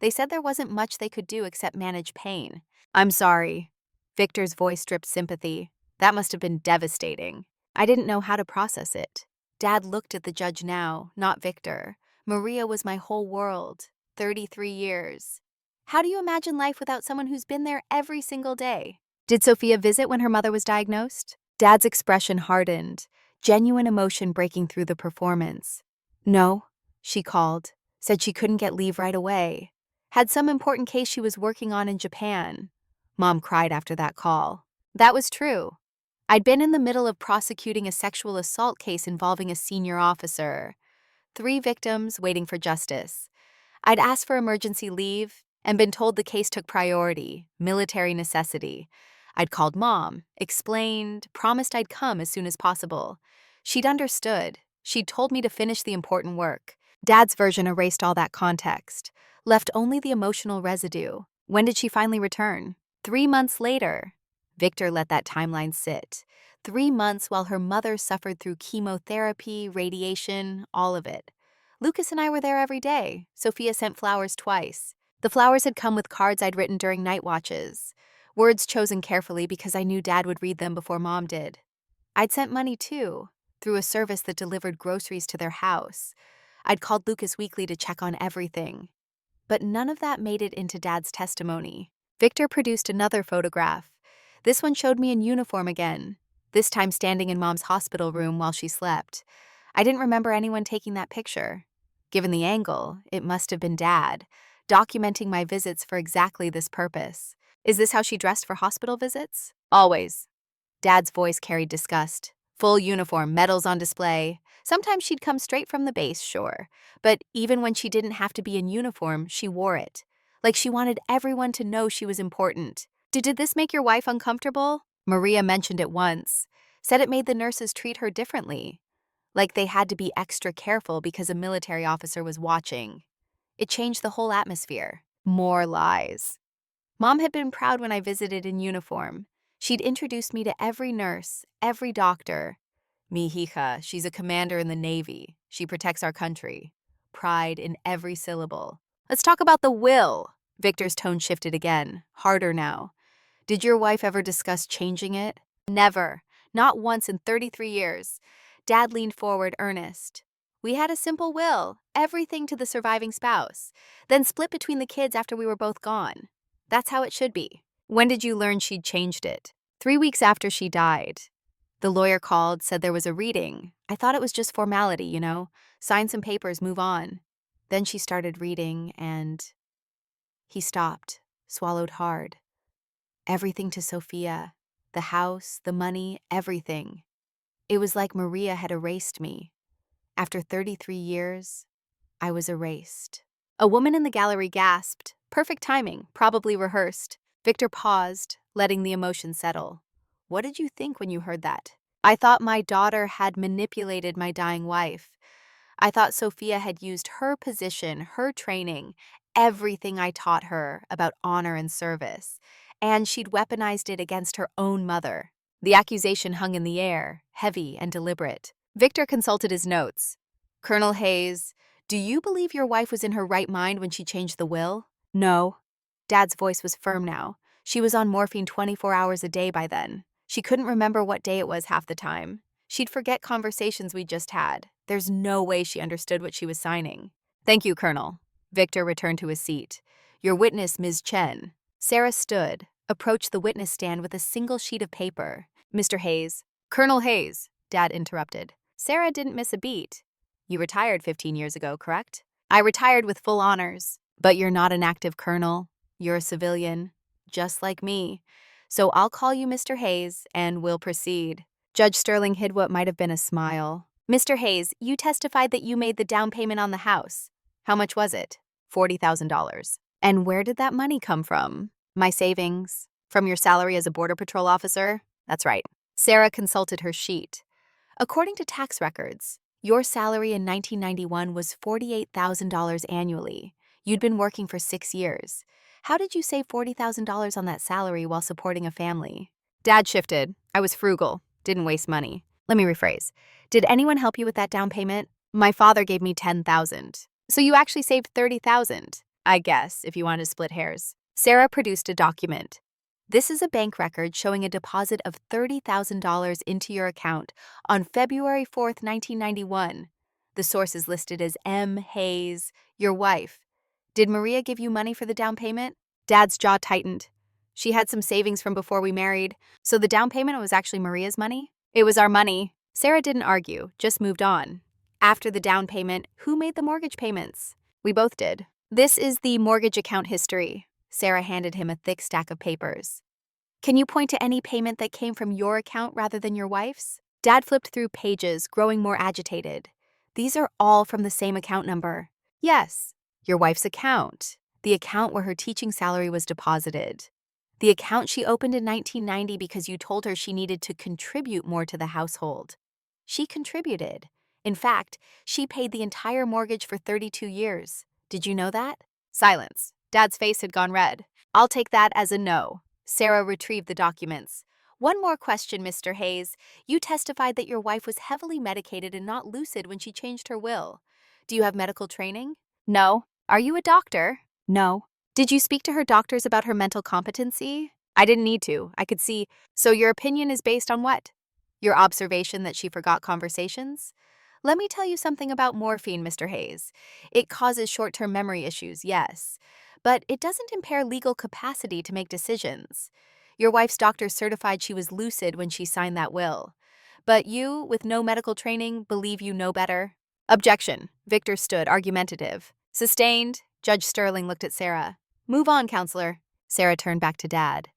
They said there wasn't much they could do except manage pain. I'm sorry. Victor's voice dripped sympathy. That must have been devastating. I didn't know how to process it. Dad looked at the judge now, not Victor. Maria was my whole world. 33 years. How do you imagine life without someone who's been there every single day? Did Sophia visit when her mother was diagnosed? Dad's expression hardened, genuine emotion breaking through the performance. No, she called, said she couldn't get leave right away. Had some important case she was working on in Japan. Mom cried after that call. That was true. I'd been in the middle of prosecuting a sexual assault case involving a senior officer. 3 victims waiting for justice. I'd asked for emergency leave and been told the case took priority, military necessity. I'd called Mom, explained, promised I'd come as soon as possible. She'd understood. She'd told me to finish the important work. Dad's version erased all that context, left only the emotional residue. When did she finally return? 3 months later. Victor let that timeline sit. 3 months while her mother suffered through chemotherapy, radiation, all of it. Lucas and I were there every day. Sophia sent flowers twice. The flowers had come with cards I'd written during night watches. Words chosen carefully because I knew Dad would read them before Mom did. I'd sent money too, through a service that delivered groceries to their house. I'd called Lucas weekly to check on everything. But none of that made it into Dad's testimony. Victor produced another photograph. This one showed me in uniform again, this time standing in Mom's hospital room while she slept. I didn't remember anyone taking that picture. Given the angle, it must have been Dad, documenting my visits for exactly this purpose. Is this how she dressed for hospital visits? Always. Dad's voice carried disgust. Full uniform, medals on display. Sometimes she'd come straight from the base, sure. But even when she didn't have to be in uniform, she wore it. Like she wanted everyone to know she was important. Did this make your wife uncomfortable? Maria mentioned it once. Said it made the nurses treat her differently. like they had to be extra careful because a military officer was watching. It changed the whole atmosphere. More lies. Mom had been proud when I visited in uniform. She'd introduced me to every nurse, every doctor. Mi hija, she's a commander in the Navy. She protects our country. Pride in every syllable. Let's talk about the will. Victor's tone shifted again, harder now. Did your wife ever discuss changing it? Never. Not once in 33 years. Dad leaned forward, earnest. We had a simple will, everything to the surviving spouse, then split between the kids after we were both gone. That's how it should be. When did you learn she'd changed it? 3 weeks after she died. The lawyer called, said there was a reading. I thought it was just formality, sign some papers, move on. Then she started reading, and he stopped, swallowed hard. Everything to Sophia. The house, the money, everything. It was like Maria had erased me. After 33 years, I was erased. A woman in the gallery gasped. Perfect timing, probably rehearsed. Victor paused, letting the emotion settle. What did you think when you heard that? I thought my daughter had manipulated my dying wife. I thought Sophia had used her position, her training, everything I taught her about honor and service, and she'd weaponized it against her own mother. The accusation hung in the air, heavy and deliberate. Victor consulted his notes. Colonel Hayes, do you believe your wife was in her right mind when she changed the will? No. Dad's voice was firm now. She was on morphine 24 hours a day by then. She couldn't remember what day it was half the time. She'd forget conversations we just had. There's no way she understood what she was signing. Thank you, Colonel. Victor returned to his seat. Your witness, Ms. Chen. Sarah stood, approached the witness stand with a single sheet of paper. Mr. Hayes. Colonel Hayes, Dad interrupted. Sarah didn't miss a beat. You retired 15 years ago, correct? I retired with full honors. But you're not an active colonel. You're a civilian, just like me. So I'll call you Mr. Hayes, and we'll proceed. Judge Sterling hid what might have been a smile. Mr. Hayes, you testified that you made the down payment on the house. How much was it? $40,000. And where did that money come from? My savings. From your salary as a Border Patrol officer? That's right. Sarah consulted her sheet. According to tax records, your salary in 1991 was $48,000 annually. You'd been working for 6 years. How did you save $40,000 on that salary while supporting a family? Dad shifted. I was frugal. Didn't waste money. Let me rephrase. Did anyone help you with that down payment? My father gave me $10,000. So you actually saved $30,000, I guess, if you wanted to split hairs. Sarah produced a document. This is a bank record showing a deposit of $30,000 into your account on February 4th, 1991. The source is listed as M. Hayes, your wife. Did Maria give you money for the down payment? Dad's jaw tightened. She had some savings from before we married, so the down payment was actually Maria's money? It was our money. Sarah didn't argue, just moved on. After the down payment, who made the mortgage payments? We both did. This is the mortgage account history. Sarah handed him a thick stack of papers. Can you point to any payment that came from your account rather than your wife's? Dad flipped through pages, growing more agitated. These are all from the same account number. Yes, your wife's account. The account where her teaching salary was deposited. The account she opened in 1990 because you told her she needed to contribute more to the household. She contributed. In fact, she paid the entire mortgage for 32 years. Did you know that? Silence. Dad's face had gone red. I'll take that as a no. Sarah retrieved the documents. One more question, Mr. Hayes. You testified that your wife was heavily medicated and not lucid when she changed her will. Do you have medical training? No. Are you a doctor? No. Did you speak to her doctors about her mental competency? I didn't need to. I could see. So your opinion is based on what? Your observation that she forgot conversations? Let me tell you something about morphine, Mr. Hayes. It causes short-term memory issues, yes, but it doesn't impair legal capacity to make decisions. Your wife's doctor certified she was lucid when she signed that will. But you, with no medical training, believe you know better? Objection. Victor stood, argumentative. Sustained. Judge Sterling looked at Sarah. Move on, counselor. Sarah turned back to Dad.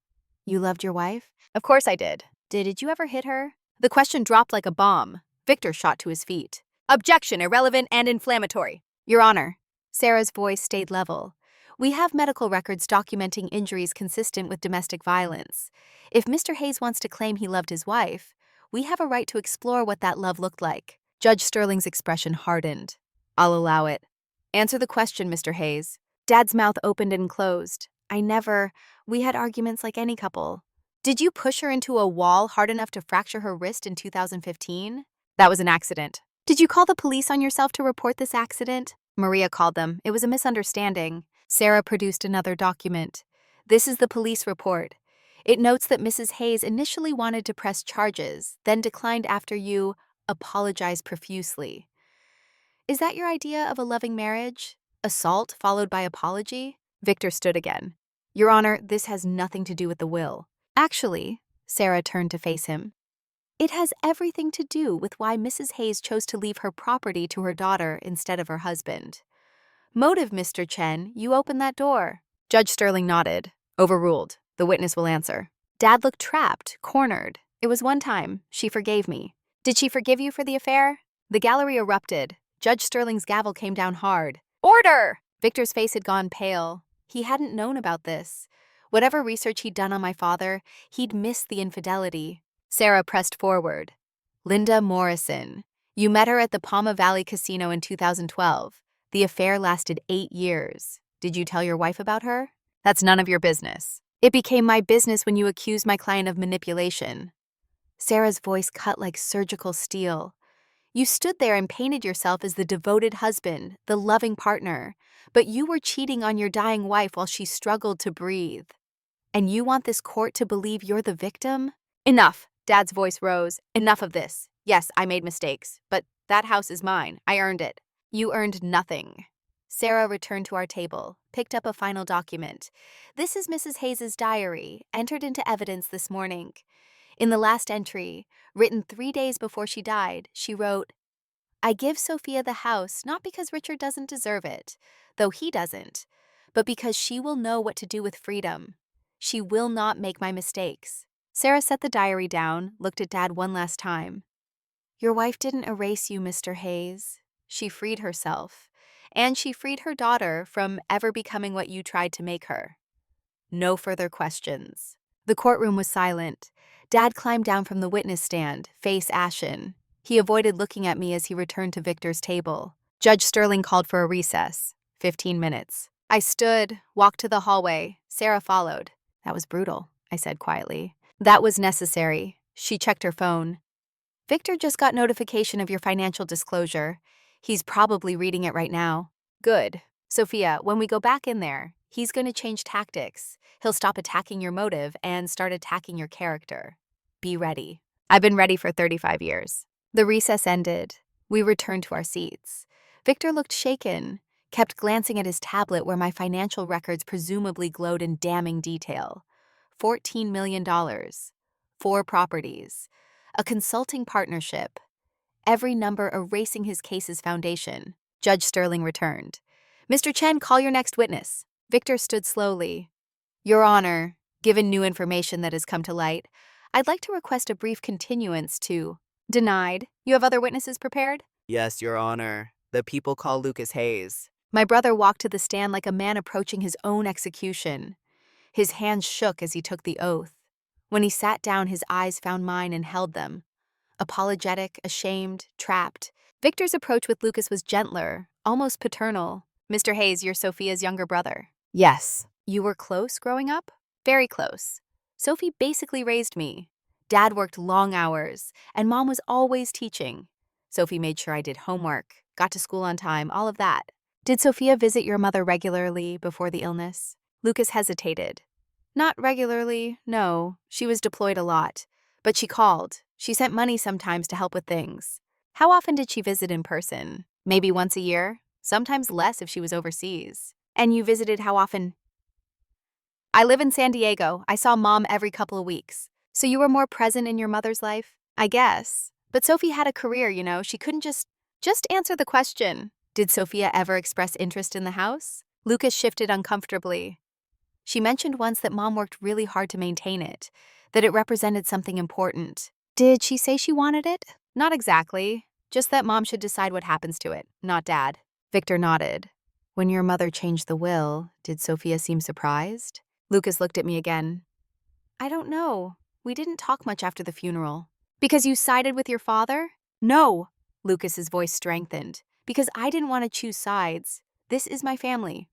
You loved your wife? Of course I did. Did you ever hit her? The question dropped like a bomb. Victor shot to his feet. Objection, irrelevant and inflammatory. Your Honor. Sarah's voice stayed level. We have medical records documenting injuries consistent with domestic violence. If Mr. Hayes wants to claim he loved his wife, we have a right to explore what that love looked like. Judge Sterling's expression hardened. I'll allow it. Answer the question, Mr. Hayes. Dad's mouth opened and closed. We had arguments like any couple. Did you push her into a wall hard enough to fracture her wrist in 2015? That was an accident. Did you call the police on yourself to report this accident? Maria called them. It was a misunderstanding. Sarah produced another document. This is the police report. It notes that Mrs. Hayes initially wanted to press charges, then declined after you apologized profusely. Is that your idea of a loving marriage? Assault followed by apology? Victor stood again. Your Honor, this has nothing to do with the will. Actually, Sarah turned to face him. It has everything to do with why Mrs. Hayes chose to leave her property to her daughter instead of her husband. Motive, Mr. Chen, you opened that door. Judge Sterling nodded. Overruled. The witness will answer. Dad looked trapped, cornered. It was one time. She forgave me. Did she forgive you for the affair? The gallery erupted. Judge Sterling's gavel came down hard. Order! Victor's face had gone pale. He hadn't known about this. Whatever research he'd done on my father, he'd missed the infidelity. Sarah pressed forward. Linda Morrison. You met her at the Palma Valley Casino in 2012. The affair lasted 8 years. Did you tell your wife about her? That's none of your business. It became my business when you accused my client of manipulation. Sarah's voice cut like surgical steel. You stood there and painted yourself as the devoted husband, the loving partner, but you were cheating on your dying wife while she struggled to breathe. And you want this court to believe you're the victim? Enough, Dad's voice rose. Enough of this. Yes, I made mistakes, but that house is mine. I earned it. You earned nothing. Sarah returned to our table, picked up a final document. This is Mrs. Hayes's diary, entered into evidence this morning. In the last entry, written 3 days before she died, she wrote, I give Sophia the house not because Richard doesn't deserve it, though he doesn't, but because she will know what to do with freedom. She will not make my mistakes. Sarah set the diary down, looked at Dad one last time. Your wife didn't erase you, Mr. Hayes. She freed herself, and she freed her daughter from ever becoming what you tried to make her. No further questions. The courtroom was silent. Dad climbed down from the witness stand, face ashen. He avoided looking at me as he returned to Victor's table. Judge Sterling called for a recess. 15 minutes. I stood, walked to the hallway. Sarah followed. That was brutal, I said quietly. That was necessary. She checked her phone. Victor just got notification of your financial disclosure. He's probably reading it right now. Good. Sophia, when we go back in there, he's going to change tactics. He'll stop attacking your motive and start attacking your character. Be ready. I've been ready for 35 years. The recess ended. We returned to our seats. Victor looked shaken, kept glancing at his tablet where my financial records presumably glowed in damning detail. $14 million. 4 properties. A consulting partnership. Every number erasing his case's foundation. Judge Sterling returned. Mr. Chen, call your next witness. Victor stood slowly. Your Honor, given new information that has come to light, I'd like to request a brief continuance to... Denied. You have other witnesses prepared? Yes, Your Honor. The people call Lucas Hayes. My brother walked to the stand like a man approaching his own execution. His hands shook as he took the oath. When he sat down, his eyes found mine and held them. Apologetic, ashamed, trapped. Victor's approach with Lucas was gentler, almost paternal. Mr. Hayes, you're Sophia's younger brother. Yes. You were close growing up? Very close. Sophie basically raised me. Dad worked long hours, and Mom was always teaching. Sophie made sure I did homework, got to school on time, all of that. Did Sophia visit your mother regularly before the illness? Lucas hesitated. Not regularly, no. She was deployed a lot. But she called. She sent money sometimes to help with things. How often did she visit in person? Maybe once a year? Sometimes less if she was overseas. And you visited how often? I live in San Diego. I saw Mom every couple of weeks. So you were more present in your mother's life? I guess. But Sophie had a career, you know. She couldn't just answer the question. Did Sophia ever express interest in the house? Lucas shifted uncomfortably. She mentioned once that Mom worked really hard to maintain it, that it represented something important. Did she say she wanted it? Not exactly. Just that Mom should decide what happens to it, not Dad. Victor nodded. When your mother changed the will, did Sophia seem surprised? Lucas looked at me again. I don't know. We didn't talk much after the funeral. Because you sided with your father? No. Lucas's voice strengthened. Because I didn't want to choose sides. This is my family.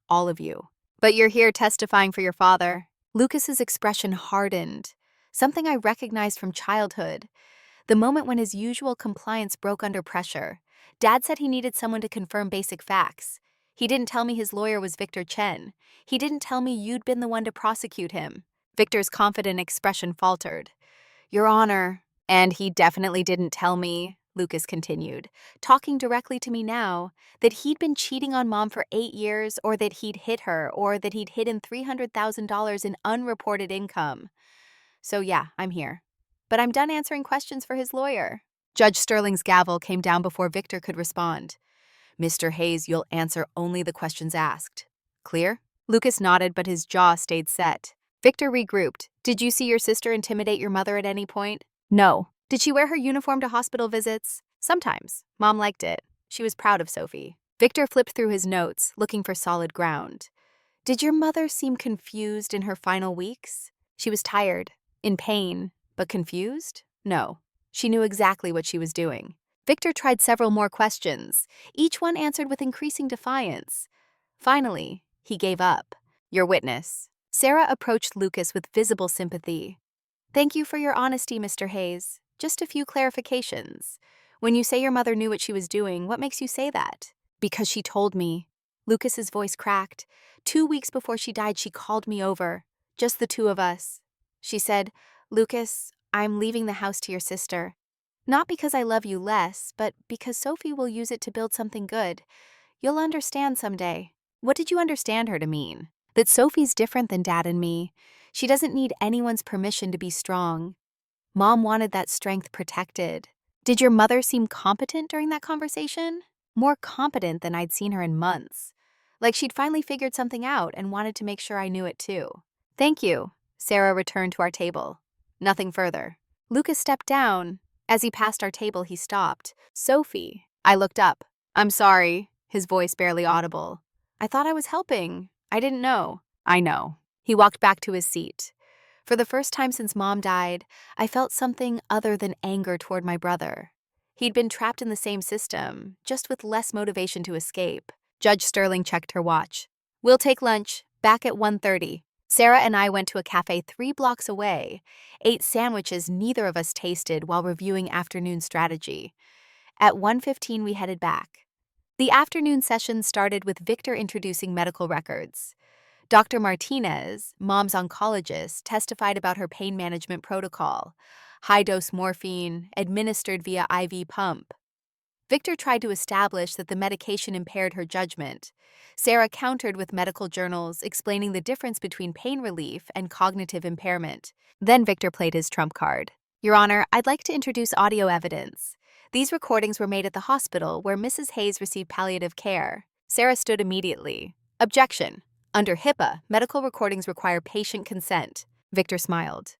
All of you. But you're here testifying for your father. Lucas's expression hardened. Something I recognized from childhood. The moment when his usual compliance broke under pressure. Dad said he needed someone to confirm basic facts. He didn't tell me his lawyer was Victor Chen. He didn't tell me you'd been the one to prosecute him. Victor's confident expression faltered. Your Honor. And he definitely didn't tell me, Lucas continued, talking directly to me now, that he'd been cheating on Mom for 8 years, or that he'd hit her, or that he'd hidden $300,000 in unreported income. So yeah, I'm here. But I'm done answering questions for his lawyer. Judge Sterling's gavel came down before Victor could respond. Mr. Hayes, you'll answer only the questions asked. Clear? Lucas nodded, but his jaw stayed set. Victor regrouped. Did you see your sister intimidate your mother at any point? No. Did she wear her uniform to hospital visits? Sometimes. Mom liked it. She was proud of Sophie. Victor flipped through his notes, looking for solid ground. Did your mother seem confused in her final weeks? She was tired, in pain, but confused? No. She knew exactly what she was doing. Victor tried several more questions, each one answered with increasing defiance. Finally, he gave up. Your witness. Sarah approached Lucas with visible sympathy. Thank you for your honesty, Mr. Hayes. Just a few clarifications. When you say your mother knew what she was doing, what makes you say that? Because she told me. Lucas's voice cracked. 2 weeks before she died, she called me over. Just the two of us. She said, Lucas, I'm leaving the house to your sister. Not because I love you less, but because Sophie will use it to build something good. You'll understand someday. What did you understand her to mean? That Sophie's different than Dad and me. She doesn't need anyone's permission to be strong. Mom wanted that strength protected. Did your mother seem competent during that conversation? More competent than I'd seen her in months. Like she'd finally figured something out and wanted to make sure I knew it too. Thank you. Sarah returned to our table. Nothing further. Lucas stepped down. As he passed our table, he stopped. Sophie. I looked up. I'm sorry. His voice barely audible. I thought I was helping. I didn't know. I know. He walked back to his seat. For the first time since Mom died, I felt something other than anger toward my brother. He'd been trapped in the same system, just with less motivation to escape. Judge Sterling checked her watch. We'll take lunch, back at 1:30. Sarah and I went to a cafe 3 blocks away, ate sandwiches neither of us tasted while reviewing afternoon strategy. At 1:15, we headed back. The afternoon session started with Victor introducing medical records. Dr. Martinez, Mom's oncologist, testified about her pain management protocol. High-dose morphine, administered via IV pump. Victor tried to establish that the medication impaired her judgment. Sarah countered with medical journals explaining the difference between pain relief and cognitive impairment. Then Victor played his trump card. Your Honor, I'd like to introduce audio evidence. These recordings were made at the hospital where Mrs. Hayes received palliative care. Sarah stood immediately. Objection. Under HIPAA, medical recordings require patient consent. Victor smiled.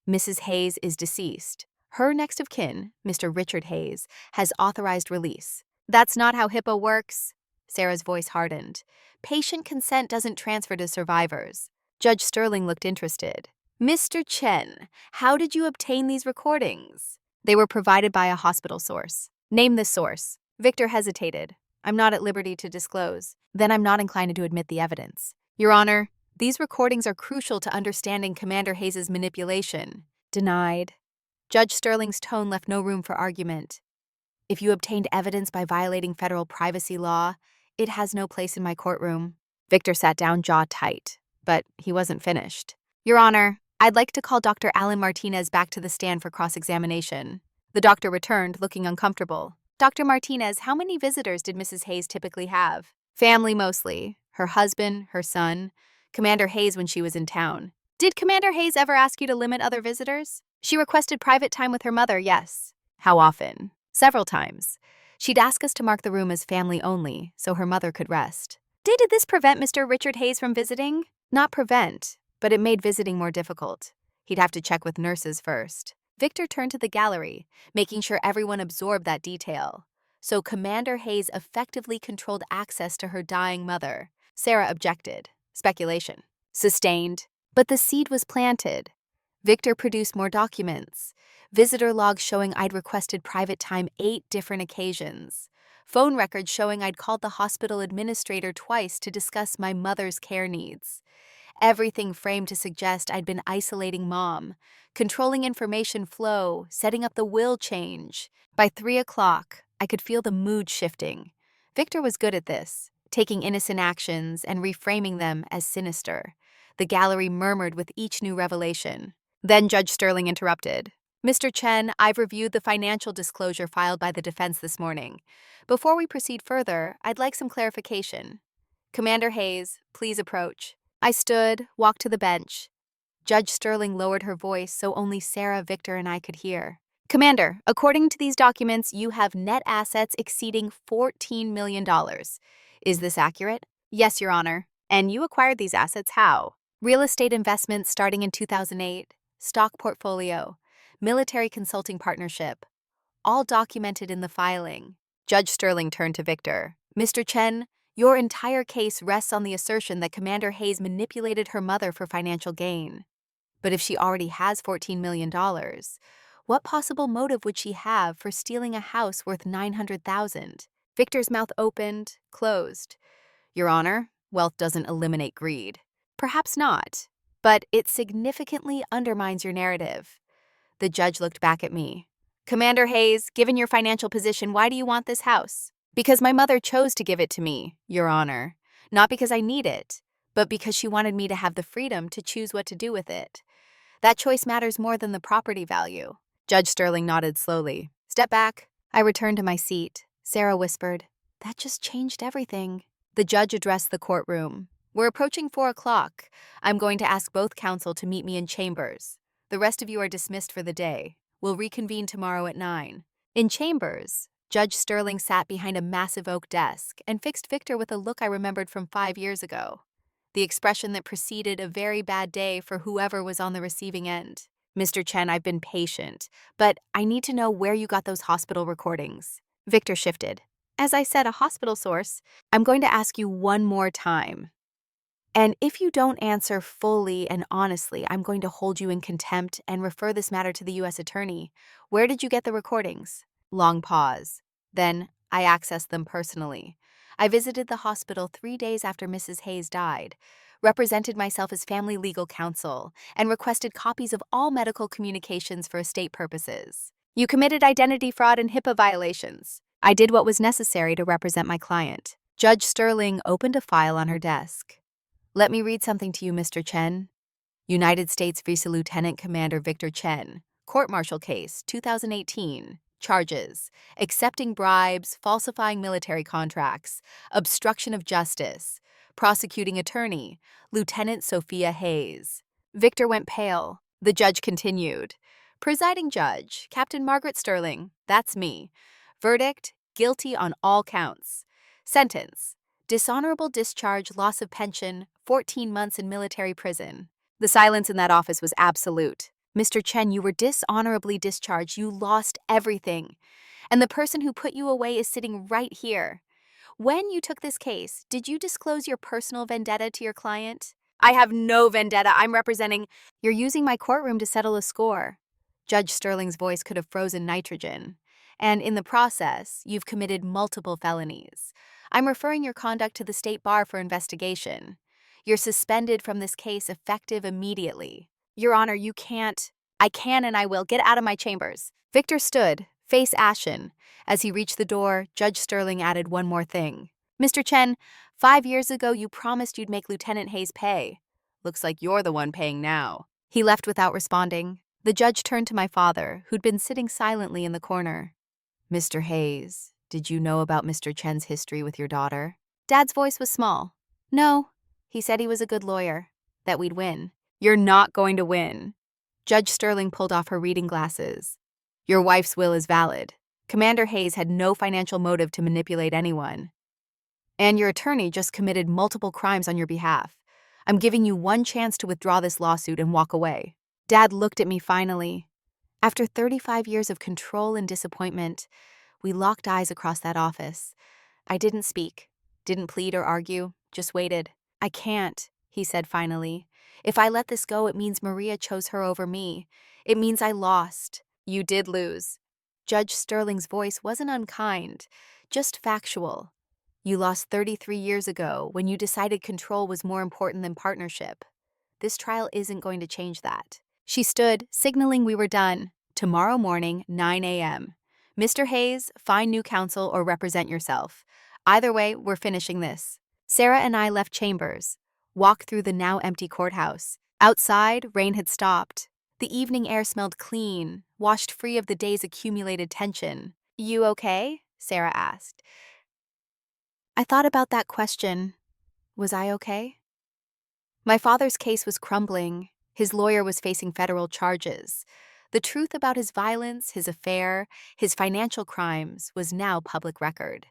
Mrs. Hayes is deceased. Her next of kin, Mr. Richard Hayes, has authorized release. That's not how HIPAA works. Sarah's voice hardened. Patient consent doesn't transfer to survivors. Judge Sterling looked interested. Mr. Chen, how did you obtain these recordings? They were provided by a hospital source. Name this source. Victor hesitated. I'm not at liberty to disclose. Then I'm not inclined to admit the evidence. Your Honor, these recordings are crucial to understanding Commander Hayes' manipulation. Denied. Judge Sterling's tone left no room for argument. If you obtained evidence by violating federal privacy law, it has no place in my courtroom. Victor sat down, jaw tight, but he wasn't finished. Your Honor, I'd like to call Dr. Alan Martinez back to the stand for cross-examination. The doctor returned, looking uncomfortable. Dr. Martinez, how many visitors did Mrs. Hayes typically have? Family mostly. Her husband, her son, Commander Hayes when she was in town. Did Commander Hayes ever ask you to limit other visitors? She requested private time with her mother, yes. How often? Several times. She'd ask us to mark the room as family only, so her mother could rest. Did this prevent Mr. Richard Hayes from visiting? Not prevent, but it made visiting more difficult. He'd have to check with nurses first. Victor turned to the gallery, making sure everyone absorbed that detail. So Commander Hayes effectively controlled access to her dying mother. Sarah objected. Speculation. Sustained. But the seed was planted. Victor produced more documents. Visitor logs showing I'd requested private time 8 different occasions. Phone records showing I'd called the hospital administrator twice to discuss my mother's care needs. Everything framed to suggest I'd been isolating mom, controlling information flow, setting up the will change. By 3 o'clock, I could feel the mood shifting. Victor was good at this, taking innocent actions and reframing them as sinister. The gallery murmured with each new revelation. Then Judge Sterling interrupted. Mr. Chen, I've reviewed the financial disclosure filed by the defense this morning. Before we proceed further, I'd like some clarification. Commander Hayes, please approach. I stood, walked to the bench. Judge Sterling lowered her voice so only Sarah, Victor, and I could hear. Commander, according to these documents, you have net assets exceeding $14 million. Is this accurate? Yes, Your Honor. And you acquired these assets how? Real estate investments starting in 2008, stock portfolio, military consulting partnership, all documented in the filing. Judge Sterling turned to Victor. Mr. Chen, your entire case rests on the assertion that Commander Hayes manipulated her mother for financial gain. But if she already has $14 million, what possible motive would she have for stealing a house worth $900,000? Victor's mouth opened, closed. Your Honor, wealth doesn't eliminate greed. Perhaps not, but it significantly undermines your narrative. The judge looked back at me. Commander Hayes, given your financial position, why do you want this house? Because my mother chose to give it to me, Your Honor. Not because I need it, but because she wanted me to have the freedom to choose what to do with it. That choice matters more than the property value. Judge Sterling nodded slowly. Step back. I returned to my seat. Sarah whispered, That just changed everything. The judge addressed the courtroom. We're approaching 4 o'clock. I'm going to ask both counsel to meet me in chambers. The rest of you are dismissed for the day. We'll reconvene tomorrow at 9. In chambers, Judge Sterling sat behind a massive oak desk and fixed Victor with a look I remembered from 5 years ago. The expression that preceded a very bad day for whoever was on the receiving end. Mr. Chen, I've been patient, but I need to know where you got those hospital recordings. Victor shifted. As I said, a hospital source. I'm going to ask you one more time. And if you don't answer fully and honestly, I'm going to hold you in contempt and refer this matter to the U.S. Attorney. Where did you get the recordings? Long pause. Then, I accessed them personally. I visited the hospital 3 days after Mrs. Hayes died, represented myself as family legal counsel, and requested copies of all medical communications for estate purposes. You committed identity fraud and HIPAA violations. I did what was necessary to represent my client. Judge Sterling opened a file on her desk. Let me read something to you, Mr. Chen. United States Vice Lieutenant Commander Victor Chen, court-martial case, 2018. Charges: accepting bribes, falsifying military contracts, obstruction of justice. Prosecuting attorney, Lieutenant Sophia Hayes. Victor went pale. The judge continued. Presiding judge, Captain Margaret Sterling, that's me. Verdict: guilty on all counts. Sentence: dishonorable discharge, loss of pension, 14 months in military prison. The silence in that office was absolute. Mr. Chen, you were dishonorably discharged. You lost everything. And the person who put you away is sitting right here. When you took this case, did you disclose your personal vendetta to your client? I have no vendetta. I'm representing... You're using my courtroom to settle a score. Judge Sterling's voice could have frozen nitrogen. And in the process, you've committed multiple felonies. I'm referring your conduct to the state bar for investigation. You're suspended from this case effective immediately. Your Honor, you can't. I can and I will. Get out of my chambers. Victor stood, face ashen. As he reached the door, Judge Sterling added one more thing. Mr. Chen, 5 years ago you promised you'd make Lieutenant Hayes pay. Looks like you're the one paying now. He left without responding. The judge turned to my father, who'd been sitting silently in the corner. Mr. Hayes, did you know about Mr. Chen's history with your daughter? Dad's voice was small. No. He said he was a good lawyer, that we'd win. You're not going to win. Judge Sterling pulled off her reading glasses. Your wife's will is valid. Commander Hayes had no financial motive to manipulate anyone. And your attorney just committed multiple crimes on your behalf. I'm giving you one chance to withdraw this lawsuit and walk away. Dad looked at me finally. After 35 years of control and disappointment, we locked eyes across that office. I didn't speak, didn't plead or argue, just waited. I can't, he said finally. If I let this go, it means Maria chose her over me. It means I lost. You did lose. Judge Sterling's voice wasn't unkind, just factual. You lost 33 years ago when you decided control was more important than partnership. This trial isn't going to change that. She stood, signaling we were done. Tomorrow morning, 9 a.m. Mr. Hayes, find new counsel or represent yourself. Either way, we're finishing this. Sarah and I left chambers, walked through the now empty courthouse. Outside, rain had stopped. The evening air smelled clean, washed free of the day's accumulated tension. You okay? Sarah asked. I thought about that question. Was I okay? My father's case was crumbling. His lawyer was facing federal charges. The truth about his violence, his affair, his financial crimes was now public record.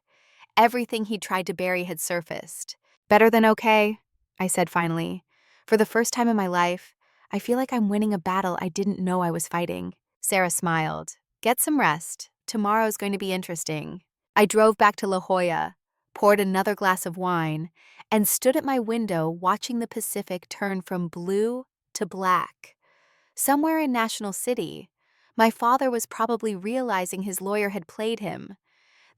Everything he'd tried to bury had surfaced. Better than okay, I said finally. For the first time in my life, I feel like I'm winning a battle I didn't know I was fighting. Sarah smiled. Get some rest. Tomorrow's going to be interesting. I drove back to La Jolla, poured another glass of wine, and stood at my window watching the Pacific turn from blue to black. Somewhere in National City, my father was probably realizing his lawyer had played him,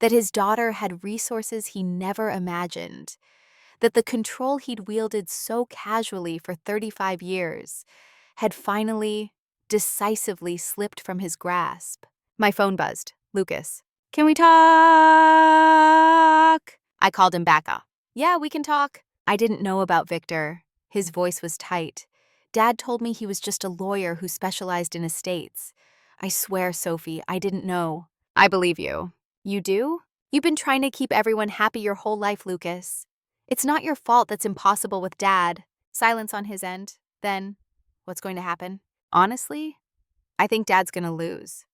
that his daughter had resources he never imagined, that the control he'd wielded so casually for 35 years had finally, decisively slipped from his grasp. My phone buzzed. Lucas. Can we talk? I called him back up. Yeah, we can talk. I didn't know about Victor. His voice was tight. Dad told me he was just a lawyer who specialized in estates. I swear, Sophie, I didn't know. I believe you. You do? You've been trying to keep everyone happy your whole life, Lucas. It's not your fault that's impossible with Dad. Silence on his end. Then, what's going to happen? Honestly, I think Dad's going to lose.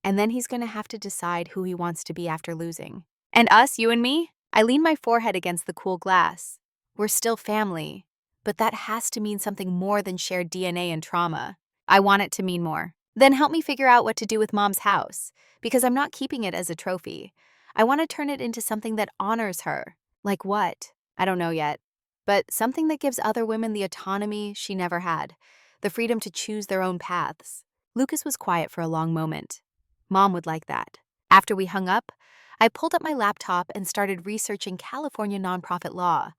And then he's going to have to decide who he wants to be after losing. And us, you and me? I leaned my forehead against the cool glass. We're still family, but that has to mean something more than shared DNA and trauma. I want it to mean more. Then help me figure out what to do with Mom's house, because I'm not keeping it as a trophy. I want to turn it into something that honors her. Like what? I don't know yet. But something that gives other women the autonomy she never had, the freedom to choose their own paths. Lucas was quiet for a long moment. Mom would like that. After we hung up, I pulled up my laptop and started researching California nonprofit law,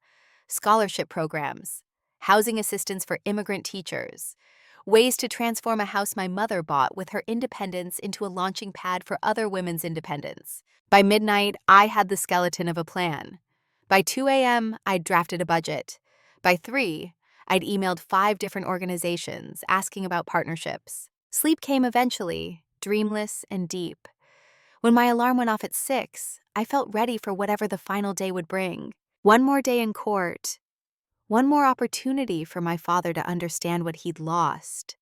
scholarship programs, housing assistance for immigrant teachers, ways to transform a house my mother bought with her independence into a launching pad for other women's independence. By midnight, I had the skeleton of a plan. By 2 a.m., I'd drafted a budget. By 3, I'd emailed 5 different organizations asking about partnerships. Sleep came eventually, dreamless and deep. When my alarm went off at 6, I felt ready for whatever the final day would bring. One more day in court. One more opportunity for my father to understand what he'd lost.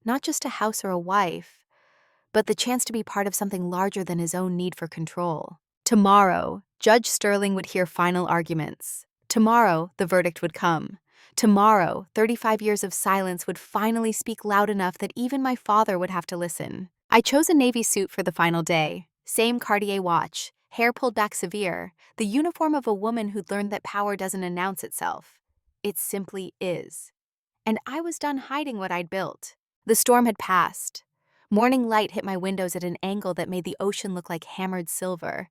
Not just a house or a wife, but the chance to be part of something larger than his own need for control. Tomorrow, Judge Sterling would hear final arguments. Tomorrow, the verdict would come. Tomorrow, 35 years of silence would finally speak loud enough that even my father would have to listen. I chose a navy suit for the final day. Same Cartier watch, hair pulled back severe, the uniform of a woman who'd learned that power doesn't announce itself. It simply is. And I was done hiding what I'd built. The storm had passed. Morning light hit my windows at an angle that made the ocean look like hammered silver.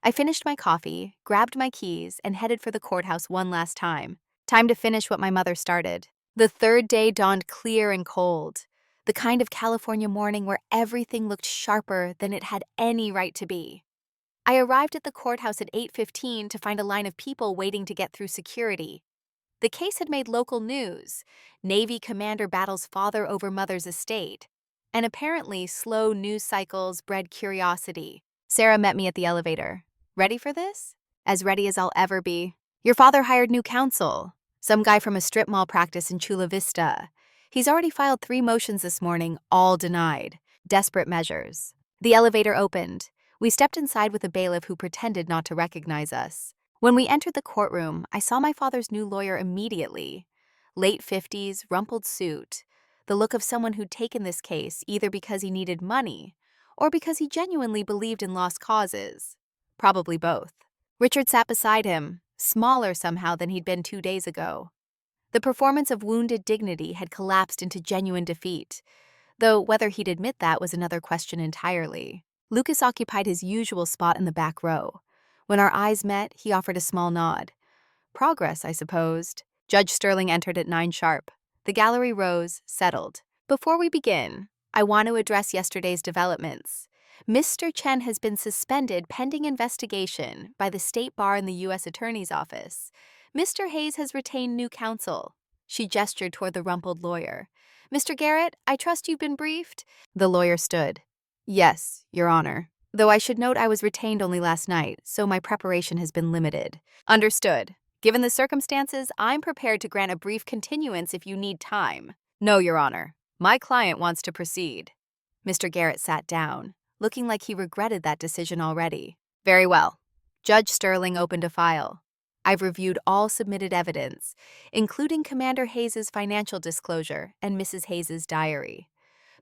I finished my coffee, grabbed my keys, and headed for the courthouse one last time. Time to finish what my mother started. The third day dawned clear and cold, the kind of California morning where everything looked sharper than it had any right to be. I arrived at the courthouse at 8:15 to find a line of people waiting to get through security. The case had made local news. Navy commander battles father over mother's estate. And apparently, slow news cycles bred curiosity. Sarah met me at the elevator. Ready for this? As ready as I'll ever be. Your father hired new counsel. Some guy from a strip mall practice in Chula Vista. He's already filed 3 motions this morning, all denied. Desperate measures. The elevator opened. We stepped inside with a bailiff who pretended not to recognize us. When we entered the courtroom, I saw my father's new lawyer immediately. Late 50s, rumpled suit. The look of someone who'd taken this case either because he needed money or because he genuinely believed in lost causes. Probably both. Richard sat beside him, smaller somehow than he'd been 2 days ago. The performance of wounded dignity had collapsed into genuine defeat. though whether he'd admit that was another question entirely. Lucas occupied his usual spot in the back row. When our eyes met, he offered a small nod. Progress, I supposed. Judge Sterling entered at 9 sharp. The gallery rose, settled. Before we begin, I want to address yesterday's developments. Mr. Chen has been suspended pending investigation by the State Bar and the U.S. Attorney's Office. Mr. Hayes has retained new counsel. She gestured toward the rumpled lawyer. Mr. Garrett, I trust you've been briefed? The lawyer stood. Yes, Your Honor. Though I should note I was retained only last night, so my preparation has been limited. Understood. Given the circumstances, I'm prepared to grant a brief continuance if you need time. No, Your Honor. My client wants to proceed. Mr. Garrett sat down, looking like he regretted that decision already. Very well. Judge Sterling opened a file. I've reviewed all submitted evidence, including Commander Hayes's financial disclosure and Mrs. Hayes's diary.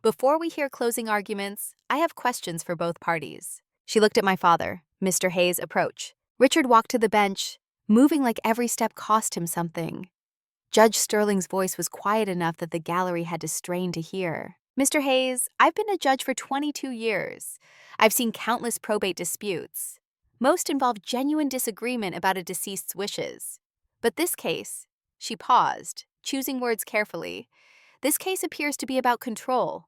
Before we hear closing arguments, I have questions for both parties. She looked at my father. Mr. Hayes, approach. Richard walked to the bench, moving like every step cost him something. Judge Sterling's voice was quiet enough that the gallery had to strain to hear. Mr. Hayes, I've been a judge for 22 years. I've seen countless probate disputes. Most involve genuine disagreement about a deceased's wishes. But this case, she paused, choosing words carefully. This case appears to be about control.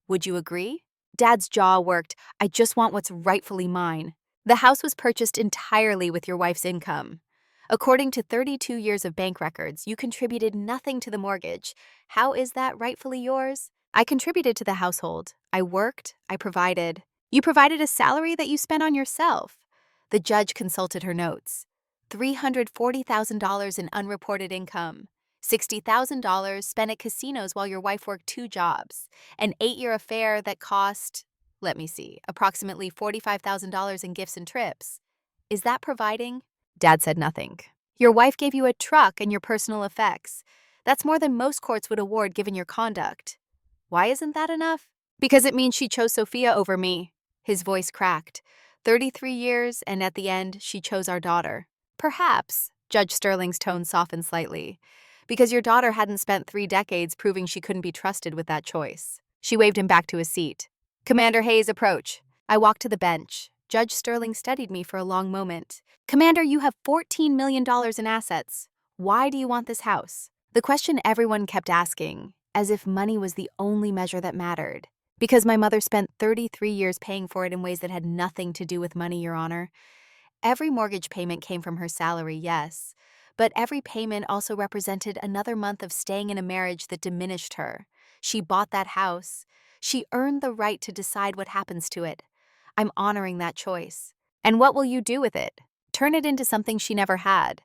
Would you agree? Dad's jaw worked. I just want what's rightfully mine. The house was purchased entirely with your wife's income. According to 32 years of bank records, you contributed nothing to the mortgage. How is that rightfully yours? I contributed to the household. I worked. I provided. You provided a salary that you spent on yourself. The judge consulted her notes. $340,000 in unreported income. $60,000 spent at casinos while your wife worked 2 jobs. An 8-year affair that cost, approximately $45,000 in gifts and trips. Is that providing? Dad said nothing. Your wife gave you a truck and your personal effects. That's more than most courts would award given your conduct. Why isn't that enough? Because it means she chose Sophia over me. His voice cracked. 33 years, and at the end, she chose our daughter. Perhaps, Judge Sterling's tone softened slightly, because your daughter hadn't spent 3 decades proving she couldn't be trusted with that choice. She waved him back to his seat. Commander Hayes, approach. I walked to the bench. Judge Sterling studied me for a long moment. Commander, you have $14 million in assets. Why do you want this house? The question everyone kept asking, as if money was the only measure that mattered. Because my mother spent 33 years paying for it in ways that had nothing to do with money, Your Honor. Every mortgage payment came from her salary, yes, but every payment also represented another month of staying in a marriage that diminished her. She bought that house. She earned the right to decide what happens to it. I'm honoring that choice. And what will you do with it? Turn it into something she never had.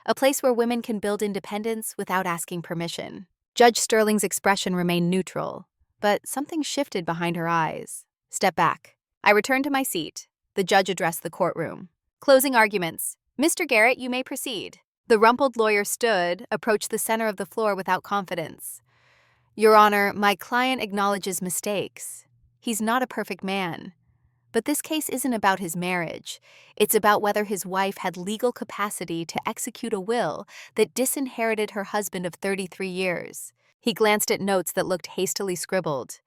A place where women can build independence without asking permission. Judge Sterling's expression remained neutral, but something shifted behind her eyes. Step back. I returned to my seat. The judge addressed the courtroom. Closing arguments. Mr. Garrett, you may proceed. The rumpled lawyer stood, approached the center of the floor without confidence. Your Honor, my client acknowledges mistakes. He's not a perfect man. But this case isn't about his marriage. It's about whether his wife had legal capacity to execute a will that disinherited her husband of 33 years. He glanced at notes that looked hastily scribbled.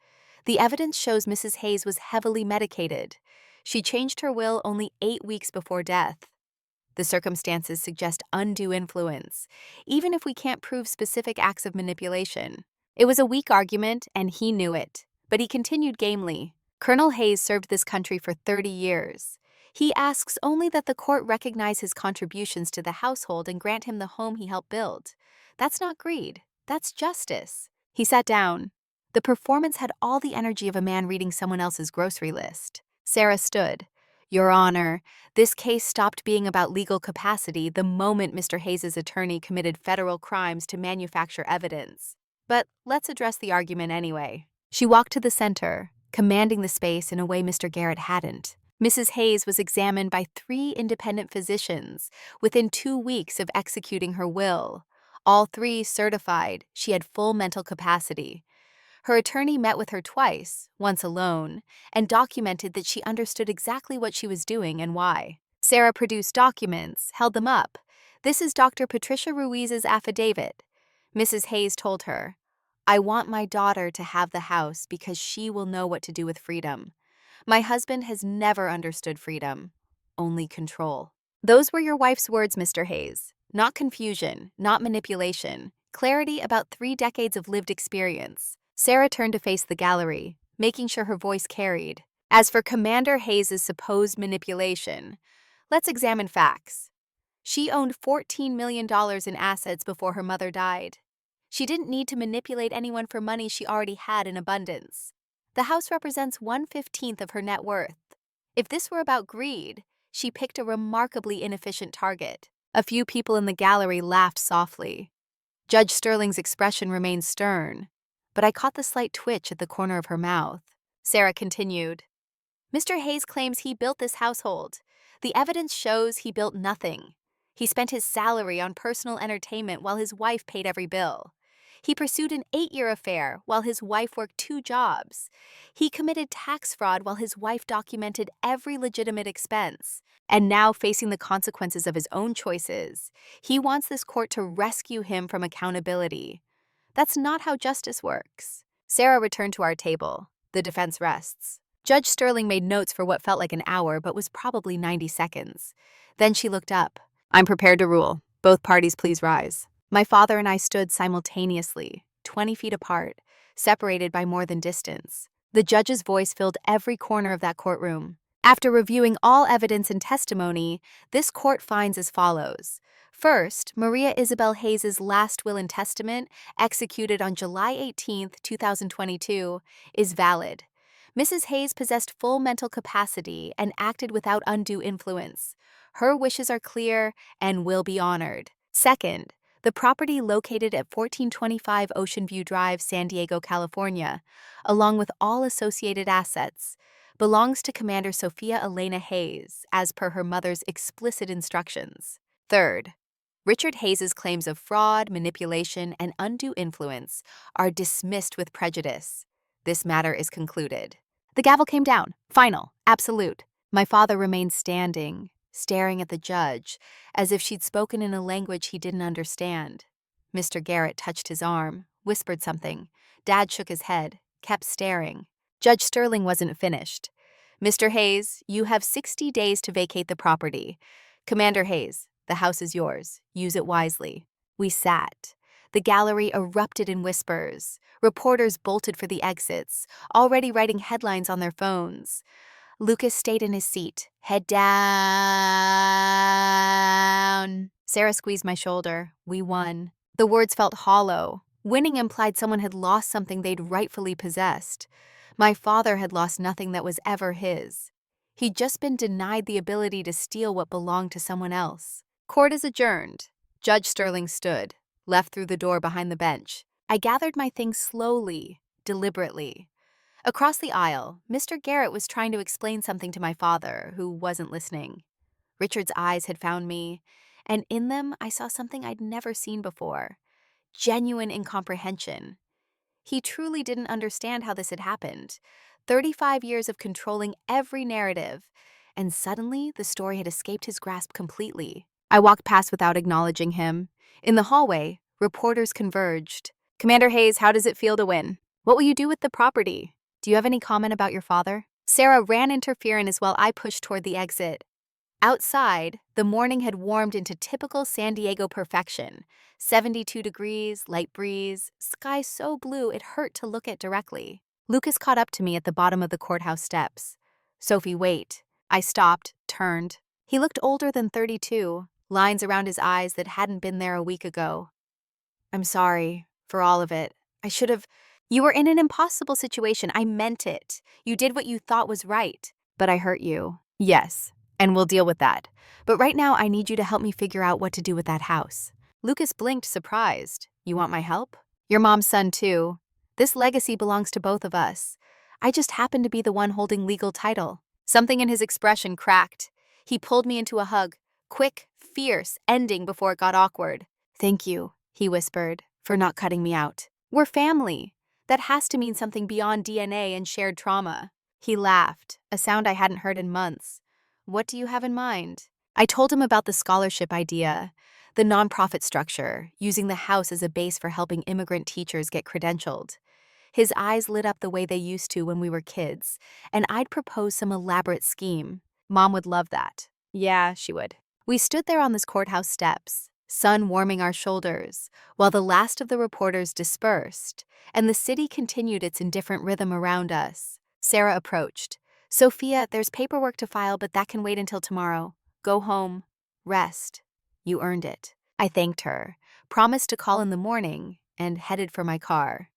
The evidence shows Mrs. Hayes was heavily medicated. She changed her will only 8 weeks before death. The circumstances suggest undue influence, even if we can't prove specific acts of manipulation. It was a weak argument, and he knew it. But he continued gamely. Colonel Hayes served this country for 30 years. He asks only that the court recognize his contributions to the household and grant him the home he helped build. That's not greed. That's justice. He sat down. The performance had all the energy of a man reading someone else's grocery list. Sarah stood. Your Honor, this case stopped being about legal capacity the moment Mr. Hayes' attorney committed federal crimes to manufacture evidence. But let's address the argument anyway. She walked to the center, commanding the space in a way Mr. Garrett hadn't. Mrs. Hayes was examined by 3 independent physicians within 2 weeks of executing her will. All 3 certified she had full mental capacity. Her attorney met with her twice, once alone, and documented that she understood exactly what she was doing and why. Sarah produced documents, held them up. This is Dr. Patricia Ruiz's affidavit. Mrs. Hayes told her, I want my daughter to have the house because she will know what to do with freedom. My husband has never understood freedom, only control. Those were your wife's words, Mr. Hayes. Not confusion, not manipulation. Clarity about 3 decades of lived experience. Sarah turned to face the gallery, making sure her voice carried. As for Commander Hayes' supposed manipulation, let's examine facts. She owned $14 million in assets before her mother died. She didn't need to manipulate anyone for money she already had in abundance. The house represents 1/15 of her net worth. If this were about greed, she picked a remarkably inefficient target. A few people in the gallery laughed softly. Judge Sterling's expression remained stern, but I caught the slight twitch at the corner of her mouth. Sarah continued, Mr. Hayes claims he built this household. The evidence shows he built nothing. He spent his salary on personal entertainment while his wife paid every bill. He pursued an 8-year affair while his wife worked 2 jobs. He committed tax fraud while his wife documented every legitimate expense. And now, facing the consequences of his own choices, he wants this court to rescue him from accountability. That's not how justice works. Sarah returned to our table. The defense rests. Judge Sterling made notes for what felt like an hour but was probably 90 seconds. Then she looked up. I'm prepared to rule. Both parties please rise. My father and I stood simultaneously, 20 feet apart, separated by more than distance. The judge's voice filled every corner of that courtroom. After reviewing all evidence and testimony, this court finds as follows. First, Maria Isabel Hayes' last will and testament, executed on July 18, 2022, is valid. Mrs. Hayes possessed full mental capacity and acted without undue influence. Her wishes are clear and will be honored. Second, the property located at 1425 Ocean View Drive, San Diego, California, along with all associated assets, belongs to Commander Sophia Elena Hayes, as per her mother's explicit instructions. Third, Richard Hayes' claims of fraud, manipulation, and undue influence are dismissed with prejudice. This matter is concluded. The gavel came down. Final. Absolute. My father remained standing, staring at the judge, as if she'd spoken in a language he didn't understand. Mr. Garrett touched his arm, whispered something. Dad shook his head, kept staring. Judge Sterling wasn't finished. Mr. Hayes, you have 60 days to vacate the property. Commander Hayes, the house is yours. Use it wisely. We sat. The gallery erupted in whispers. Reporters bolted for the exits, already writing headlines on their phones. Lucas stayed in his seat, head down. Sarah squeezed my shoulder. We won. The words felt hollow. Winning implied someone had lost something they'd rightfully possessed. My father had lost nothing that was ever his. He'd just been denied the ability to steal what belonged to someone else. Court is adjourned. Judge Sterling stood, left through the door behind the bench. I gathered my things slowly, deliberately. Across the aisle, Mr. Garrett was trying to explain something to my father, who wasn't listening. Richard's eyes had found me, and in them I saw something I'd never seen before. Genuine incomprehension. He truly didn't understand how this had happened. 35 years of controlling every narrative, and suddenly the story had escaped his grasp completely. I walked past without acknowledging him. In the hallway, reporters converged. Commander Hayes, how does it feel to win? What will you do with the property? Do you have any comment about your father? Sarah ran interference while I pushed toward the exit. Outside, the morning had warmed into typical San Diego perfection. 72 degrees, light breeze, sky so blue it hurt to look at directly. Lucas caught up to me at the bottom of the courthouse steps. Sophie, wait. I stopped, turned. He looked older than 32, lines around his eyes that hadn't been there a week ago. I'm sorry for all of it. I should have... You were in an impossible situation. I meant it. You did what you thought was right. But I hurt you. Yes, and we'll deal with that. But right now, I need you to help me figure out what to do with that house. Lucas blinked, surprised. You want my help? Your mom's son, too. This legacy belongs to both of us. I just happen to be the one holding legal title. Something in his expression cracked. He pulled me into a hug. Quick, fierce, ending before it got awkward. Thank you, he whispered, for not cutting me out. We're family. That has to mean something beyond DNA and shared trauma. He laughed, a sound I hadn't heard in months. What do you have in mind? I told him about the scholarship idea. the nonprofit structure, using the house as a base for helping immigrant teachers get credentialed. His eyes lit up the way they used to when we were kids, and I'd propose some elaborate scheme. Mom would love that. Yeah, she would. We stood there on this courthouse steps, sun warming our shoulders, while the last of the reporters dispersed, and the city continued its indifferent rhythm around us. Sarah approached. Sophia, there's paperwork to file, but that can wait until tomorrow. Go home. Rest. You earned it. I thanked her, promised to call in the morning, and headed for my car.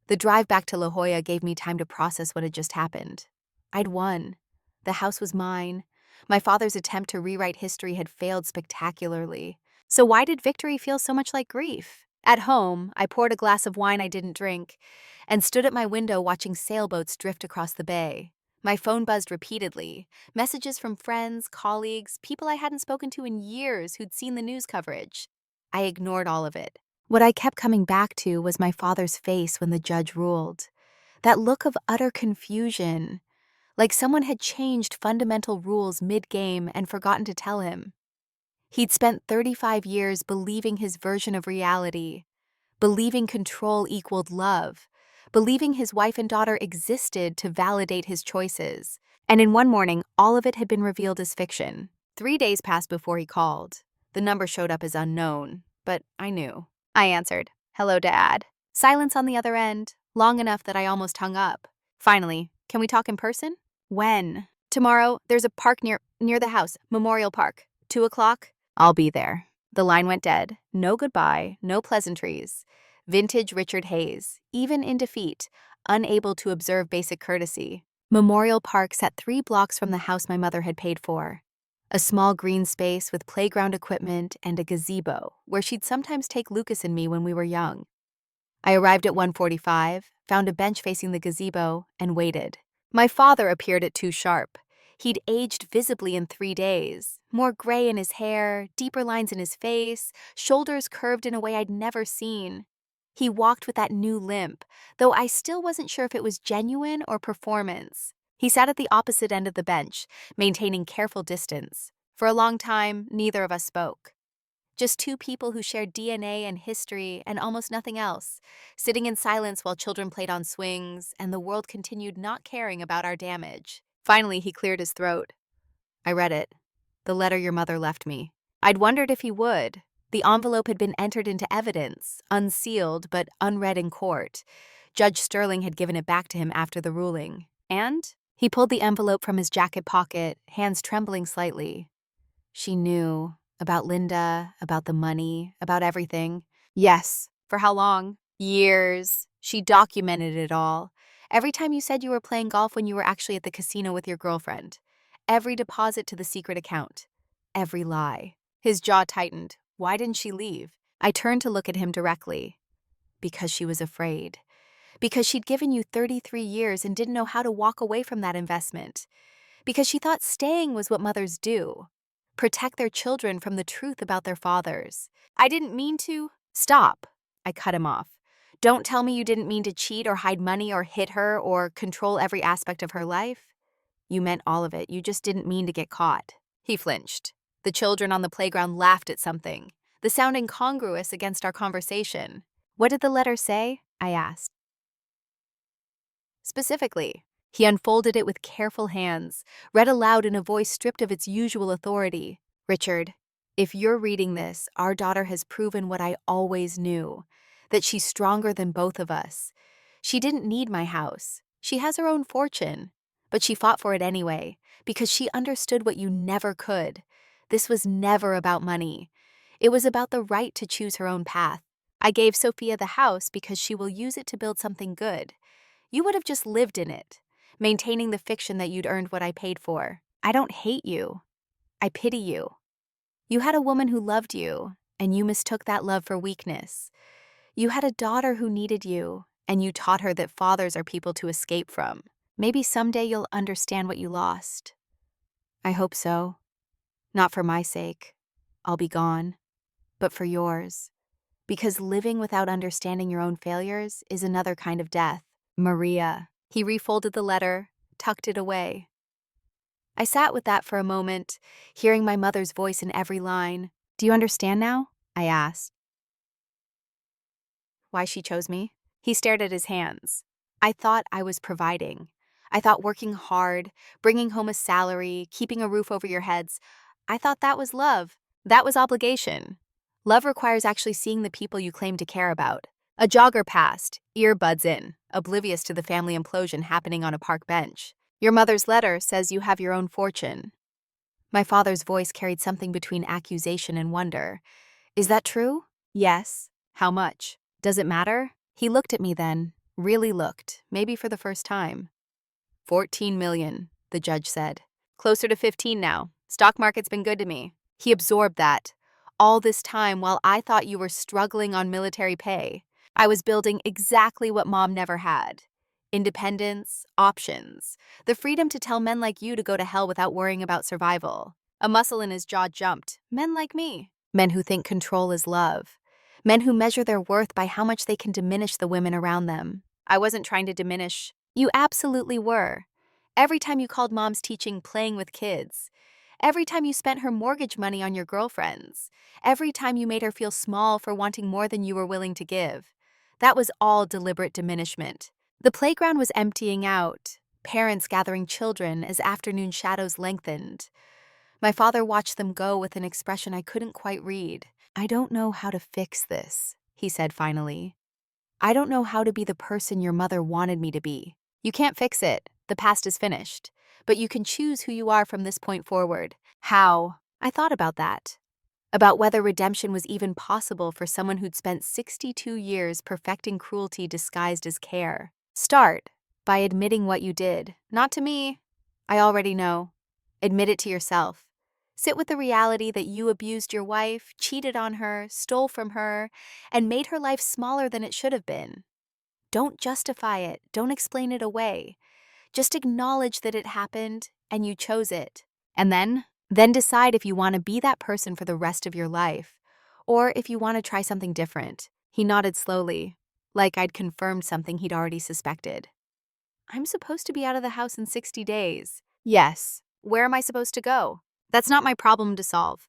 The drive back to La Jolla gave me time to process what had just happened. I'd won. The house was mine. My father's attempt to rewrite history had failed spectacularly. So why did victory feel so much like grief? At home, I poured a glass of wine I didn't drink and stood at my window watching sailboats drift across the bay. My phone buzzed repeatedly, messages from friends, colleagues, people I hadn't spoken to in years who'd seen the news coverage. I ignored all of it. What I kept coming back to was my father's face when the judge ruled. That look of utter confusion, like someone had changed fundamental rules mid-game and forgotten to tell him. He'd spent 35 years believing his version of reality, believing control equaled love, believing his wife and daughter existed to validate his choices. And in one morning, all of it had been revealed as fiction. 3 days passed before he called. The number showed up as unknown, but I knew. I answered, "Hello, Dad." Silence on the other end, long enough that I almost hung up. Finally, "Can we talk in person?" "When?" "Tomorrow, there's a park near the house, Memorial Park. 2 o'clock? I'll be there." The line went dead. No goodbye, no pleasantries. Vintage Richard Hayes, even in defeat, unable to observe basic courtesy. Memorial Park sat 3 blocks from the house my mother had paid for. A small green space with playground equipment and a gazebo, where she'd sometimes take Lucas and me when we were young. I arrived at 1:45, found a bench facing the gazebo, and waited. My father appeared at 2 sharp. He'd aged visibly in 3 days, more gray in his hair, deeper lines in his face, shoulders curved in a way I'd never seen. He walked with that new limp, though I still wasn't sure if it was genuine or performance. He sat at the opposite end of the bench, maintaining careful distance. For a long time, neither of us spoke. Just 2 people who shared DNA and history and almost nothing else, sitting in silence while children played on swings and the world continued not caring about our damage. Finally, he cleared his throat. I read it. The letter your mother left me. I'd wondered if he would. The envelope had been entered into evidence, unsealed but unread in court. Judge Sterling had given it back to him after the ruling. And he pulled the envelope from his jacket pocket, hands trembling slightly. She knew. About Linda, about the money, about everything. Yes. For how long? Years. She documented it all. Every time you said you were playing golf when you were actually at the casino with your girlfriend. Every deposit to the secret account. Every lie. His jaw tightened. Why didn't she leave? I turned to look at him directly. Because she was afraid. Because she'd given you 33 years and didn't know how to walk away from that investment. Because she thought staying was what mothers do. Protect their children from the truth about their fathers. I didn't mean to. Stop. I cut him off. Don't tell me you didn't mean to cheat or hide money or hit her or control every aspect of her life. You meant all of it. You just didn't mean to get caught. He flinched. The children on the playground laughed at something, the sound incongruous against our conversation. What did the letter say? I asked. Specifically. He unfolded it with careful hands, read aloud in a voice stripped of its usual authority. Richard, if you're reading this, our daughter has proven what I always knew, that she's stronger than both of us. She didn't need my house. She has her own fortune. But she fought for it anyway, because she understood what you never could. This was never about money. It was about the right to choose her own path. I gave Sophia the house because she will use it to build something good. You would have just lived in it, maintaining the fiction that you'd earned what I paid for. I don't hate you. I pity you. You had a woman who loved you, and you mistook that love for weakness. You had a daughter who needed you, and you taught her that fathers are people to escape from. Maybe someday you'll understand what you lost. I hope so. Not for my sake. I'll be gone. But for yours. Because living without understanding your own failures is another kind of death. Maria. He refolded the letter, tucked it away. I sat with that for a moment, hearing my mother's voice in every line. Do you understand now? I asked. Why she chose me? He stared at his hands. I thought I was providing. I thought working hard, bringing home a salary, keeping a roof over your heads, I thought that was love. That was obligation. Love requires actually seeing the people you claim to care about. A jogger passed, earbuds in, oblivious to the family implosion happening on a park bench. Your mother's letter says you have your own fortune. My father's voice carried something between accusation and wonder. Is that true? Yes. How much? Does it matter? He looked at me then, really looked, maybe for the first time. 14 million, the judge said. Closer to 15 now. Stock market's been good to me. He absorbed that. All this time while I thought you were struggling on military pay, I was building exactly what Mom never had. Independence, options, the freedom to tell men like you to go to hell without worrying about survival. A muscle in his jaw jumped. Men like me. Men who think control is love. Men who measure their worth by how much they can diminish the women around them. I wasn't trying to diminish. You absolutely were. Every time you called Mom's teaching playing with kids. Every time you spent her mortgage money on your girlfriends. Every time you made her feel small for wanting more than you were willing to give. That was all deliberate diminishment. The playground was emptying out, parents gathering children as afternoon shadows lengthened. My father watched them go with an expression I couldn't quite read. I don't know how to fix this, he said finally. I don't know how to be the person your mother wanted me to be. You can't fix it. The past is finished. But you can choose who you are from this point forward. How? I thought about that. About whether redemption was even possible for someone who'd spent 62 years perfecting cruelty disguised as care. Start by admitting what you did. Not to me. I already know. Admit it to yourself. Sit with the reality that you abused your wife, cheated on her, stole from her, and made her life smaller than it should have been. Don't justify it. Don't explain it away. Just acknowledge that it happened and you chose it. And then decide if you want to be that person for the rest of your life, or if you want to try something different. He nodded slowly, like I'd confirmed something he'd already suspected. I'm supposed to be out of the house in 60 days. Yes. Where am I supposed to go? That's not my problem to solve.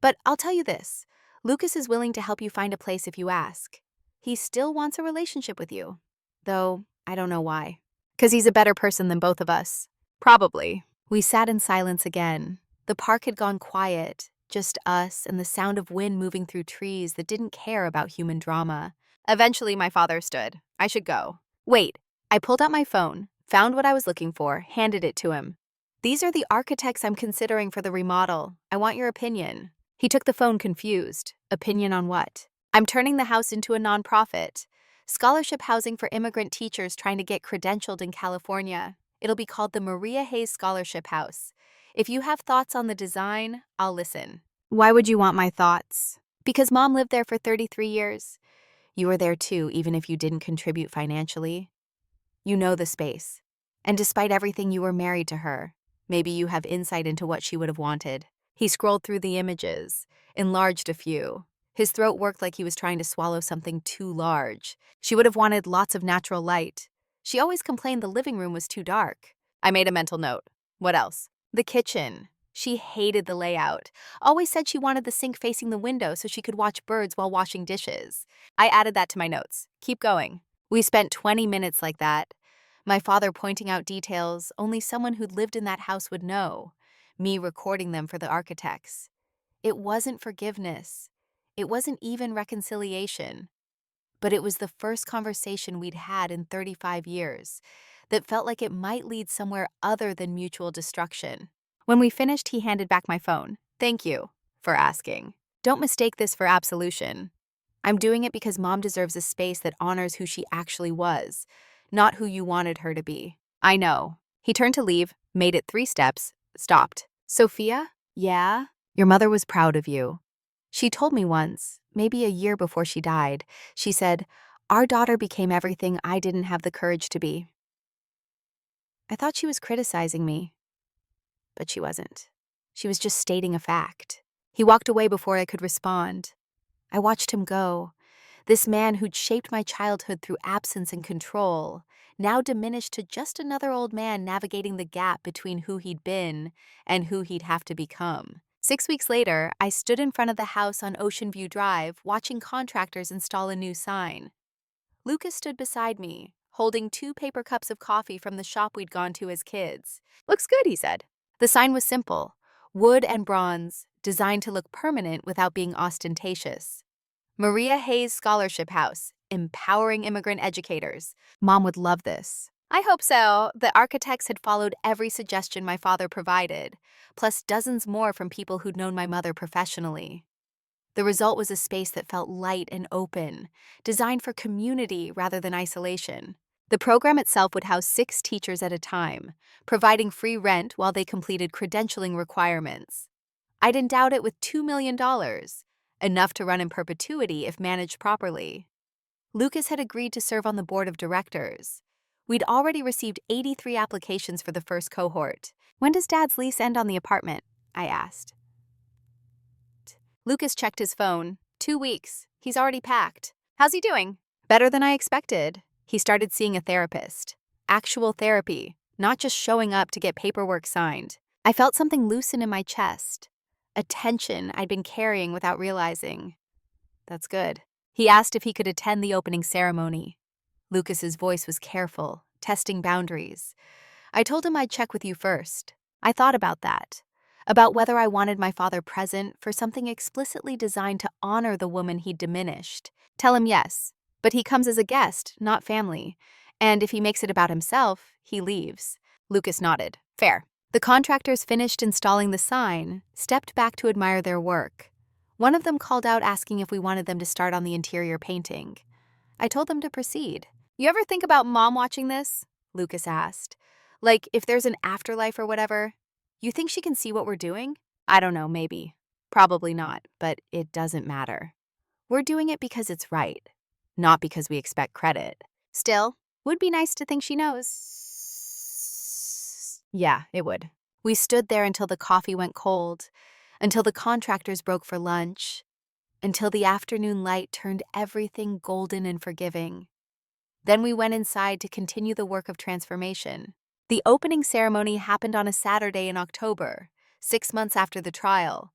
But I'll tell you this. Lucas is willing to help you find a place if you ask. He still wants a relationship with you. Though, I don't know why. 'Cause he's a better person than both of us. Probably. We sat in silence again. The park had gone quiet, just us and the sound of wind moving through trees that didn't care about human drama. Eventually, my father stood. I should go. Wait. I pulled out my phone, found what I was looking for, handed it to him. These are the architects I'm considering for the remodel. I want your opinion. He took the phone confused. Opinion on what? I'm turning the house into a nonprofit. Scholarship housing for immigrant teachers trying to get credentialed in California. It'll be called the Maria Hayes Scholarship House. If you have thoughts on the design, I'll listen. Why would you want my thoughts? Because Mom lived there for 33 years. You were there too, even if you didn't contribute financially. You know the space. And despite everything, you were married to her. Maybe you have insight into what she would have wanted. He scrolled through the images, enlarged a few. His throat worked like he was trying to swallow something too large. She would have wanted lots of natural light. She always complained the living room was too dark. I made a mental note. What else? The kitchen. She hated the layout. Always said she wanted the sink facing the window so she could watch birds while washing dishes. I added that to my notes. Keep going. We spent 20 minutes like that. My father pointing out details only someone who'd lived in that house would know. Me recording them for the architects. It wasn't forgiveness. It wasn't even reconciliation. But it was the first conversation we'd had in 35 years that felt like it might lead somewhere other than mutual destruction. When we finished, he handed back my phone. Thank you for asking. Don't mistake this for absolution. I'm doing it because Mom deserves a space that honors who she actually was, not who you wanted her to be. I know. He turned to leave, made it 3 steps, stopped. Sophia? Yeah? Your mother was proud of you. She told me once, maybe a year before she died, she said, our daughter became everything I didn't have the courage to be. I thought she was criticizing me, but she wasn't. She was just stating a fact. He walked away before I could respond. I watched him go. This man who'd shaped my childhood through absence and control, now diminished to just another old man navigating the gap between who he'd been and who he'd have to become. 6 weeks later, I stood in front of the house on Ocean View Drive, watching contractors install a new sign. Lucas stood beside me, holding 2 paper cups of coffee from the shop we'd gone to as kids. "Looks good," he said. The sign was simple: wood and bronze, designed to look permanent without being ostentatious. Maria Hayes Scholarship House, empowering immigrant educators. Mom would love this. I hope so. The architects had followed every suggestion my father provided, plus dozens more from people who'd known my mother professionally. The result was a space that felt light and open, designed for community rather than isolation. The program itself would house 6 teachers at a time, providing free rent while they completed credentialing requirements. I'd endowed it with $2 million, enough to run in perpetuity if managed properly. Lucas had agreed to serve on the board of directors. We'd already received 83 applications for the first cohort. "When does Dad's lease end on the apartment?" I asked. Lucas checked his phone. 2 weeks. He's already packed. "How's he doing?" "Better than I expected. He started seeing a therapist. Actual therapy, not just showing up to get paperwork signed." I felt something loosen in my chest, a tension I'd been carrying without realizing. "That's good." He asked if he could attend the opening ceremony. Lucas's voice was careful, testing boundaries. "I told him I'd check with you first. I thought about that, about whether I wanted my father present for something explicitly designed to honor the woman he'd diminished. Tell him yes, but he comes as a guest, not family. And if he makes it about himself, he leaves." Lucas nodded. "Fair." The contractors finished installing the sign, stepped back to admire their work. One of them called out asking if we wanted them to start on the interior painting. I told them to proceed. "You ever think about Mom watching this?" Lucas asked. "Like, if there's an afterlife or whatever, you think she can see what we're doing?" "I don't know, maybe. Probably not, but it doesn't matter. We're doing it because it's right, not because we expect credit. Still, would be nice to think she knows." Yeah, it would. We stood there until the coffee went cold, until the contractors broke for lunch, until the afternoon light turned everything golden and forgiving. Then we went inside to continue the work of transformation. The opening ceremony happened on a Saturday in October, 6 months after the trial.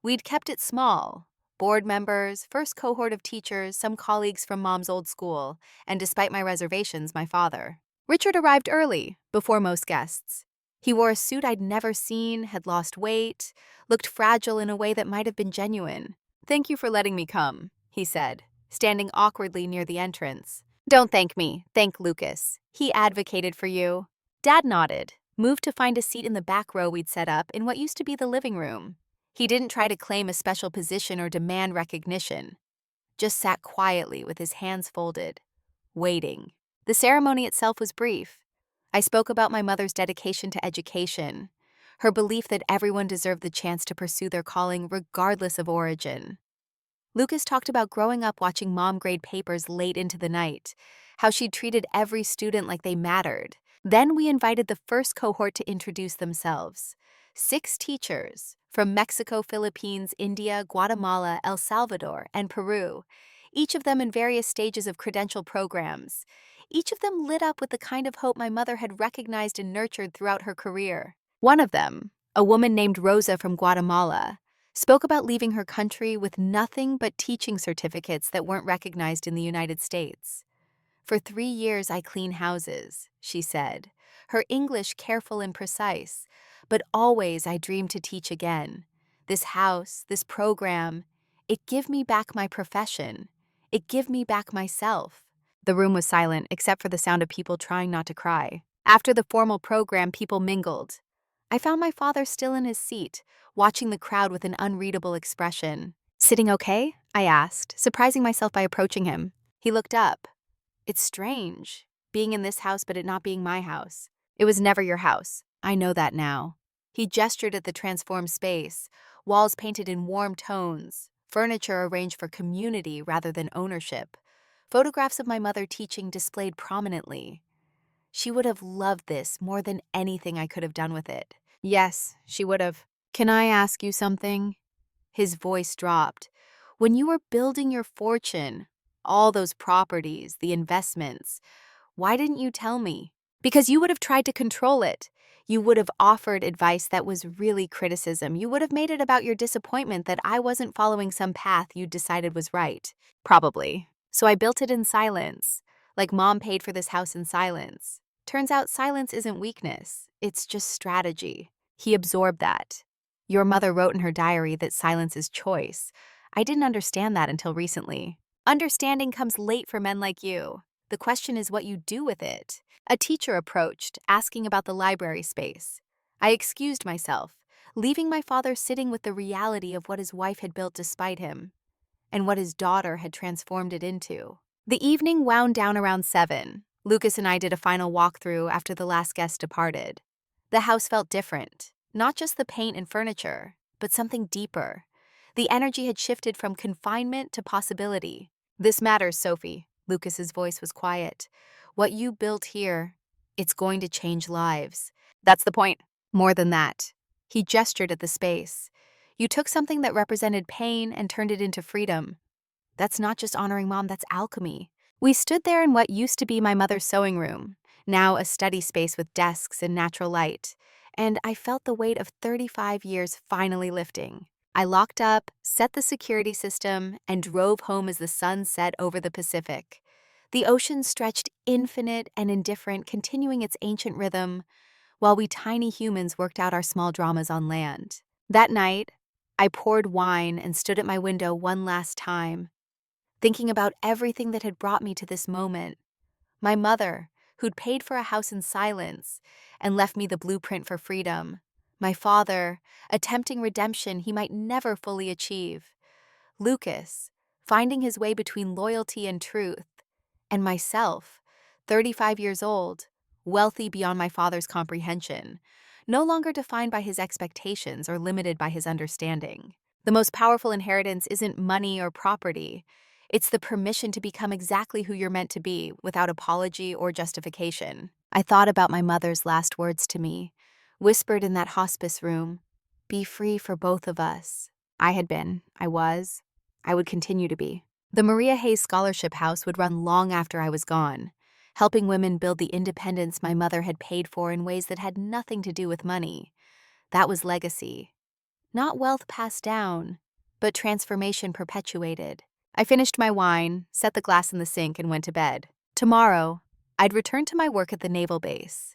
We'd kept it small: board members, first cohort of teachers, some colleagues from Mom's old school, and despite my reservations, my father. Richard arrived early, before most guests. He wore a suit I'd never seen, had lost weight, looked fragile in a way that might have been genuine. "Thank you for letting me come," he said, standing awkwardly near the entrance. "Don't thank me, thank Lucas. He advocated for you." Dad nodded, moved to find a seat in the back row we'd set up in what used to be the living room. He didn't try to claim a special position or demand recognition, just sat quietly with his hands folded, waiting. The ceremony itself was brief. I spoke about my mother's dedication to education, her belief that everyone deserved the chance to pursue their calling regardless of origin. Lucas talked about growing up watching Mom grade papers late into the night, how she'd treated every student like they mattered. Then we invited the first cohort to introduce themselves. 6 teachers from Mexico, Philippines, India, Guatemala, El Salvador, and Peru, each of them in various stages of credential programs. Each of them lit up with the kind of hope my mother had recognized and nurtured throughout her career. One of them, a woman named Rosa from Guatemala, spoke about leaving her country with nothing but teaching certificates that weren't recognized in the United States. "For 3 years I clean houses," she said, her English careful and precise, "but always I dreamed to teach again. This house, this program, it give me back my profession. It give me back myself." The room was silent except for the sound of people trying not to cry. After the formal program, people mingled. I found my father still in his seat, watching the crowd with an unreadable expression. "Sitting okay?" I asked, surprising myself by approaching him. He looked up. "It's strange, being in this house but it not being my house." "It was never your house. I know that now." He gestured at the transformed space, walls painted in warm tones, furniture arranged for community rather than ownership, photographs of my mother teaching displayed prominently. She would have loved this more than anything I could have done with it. Yes, she would have. "Can I ask you something?" His voice dropped. "When you were building your fortune, all those properties, the investments, why didn't you tell me?" "Because you would have tried to control it. You would have offered advice that was really criticism. You would have made it about your disappointment that I wasn't following some path you decided was right. Probably. So I built it in silence. Like mom paid for this house in silence. Turns out silence isn't weakness, it's just strategy. He absorbed that. Your mother wrote in her diary that silence is choice. I didn't understand that until recently. Understanding comes late for men like you. The question is what you do with it. A teacher approached, asking about the library space. I excused myself, leaving my father sitting with the reality of what his wife had built despite him, and what his daughter had transformed it into. The evening wound down around 7. Lucas and I did a final walkthrough after the last guest departed. The house felt different, not just the paint and furniture, but something deeper. The energy had shifted from confinement to possibility. This matters, Sophie. Lucas's voice was quiet. What you built here, it's going to change lives. That's the point. More than that. He gestured at the space. You took something that represented pain and turned it into freedom. That's not just honoring mom, that's alchemy. We stood there in what used to be my mother's sewing room, now a study space with desks and natural light, and I felt the weight of 35 years finally lifting. I locked up, set the security system, and drove home as the sun set over the Pacific. The ocean stretched infinite and indifferent, continuing its ancient rhythm, while we tiny humans worked out our small dramas on land. That night, I poured wine and stood at my window one last time, thinking about everything that had brought me to this moment. My mother, who'd paid for a house in silence and left me the blueprint for freedom. My father, attempting redemption he might never fully achieve. Lucas, finding his way between loyalty and truth. And myself, 35 years old, wealthy beyond my father's comprehension, no longer defined by his expectations or limited by his understanding. The most powerful inheritance isn't money or property. It's the permission to become exactly who you're meant to be, without apology or justification. I thought about my mother's last words to me, whispered in that hospice room. Be free for both of us. I had been, I was, I would continue to be. The Maria Hayes Scholarship House would run long after I was gone, helping women build the independence my mother had paid for in ways that had nothing to do with money. That was legacy. Not wealth passed down, but transformation perpetuated. I finished my wine, set the glass in the sink, and went to bed. Tomorrow, I'd return to my work at the naval base.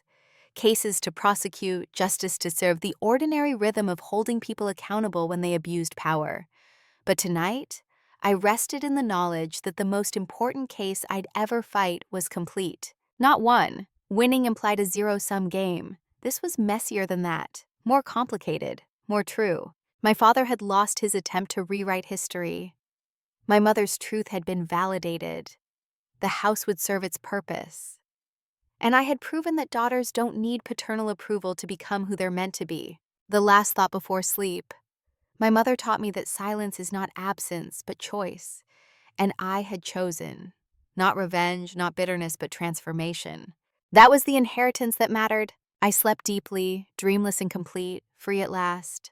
Cases to prosecute, justice to serve, the ordinary rhythm of holding people accountable when they abused power. But tonight, I rested in the knowledge that the most important case I'd ever fight was complete. Not won. Winning implied a zero-sum game. This was messier than that, more complicated, more true. My father had lost his attempt to rewrite history. My mother's truth had been validated. The house would serve its purpose. And I had proven that daughters don't need paternal approval to become who they're meant to be. The last thought before sleep. My mother taught me that silence is not absence, but choice. And I had chosen. Not revenge, not bitterness, but transformation. That was the inheritance that mattered. I slept deeply, dreamless and complete, free at last.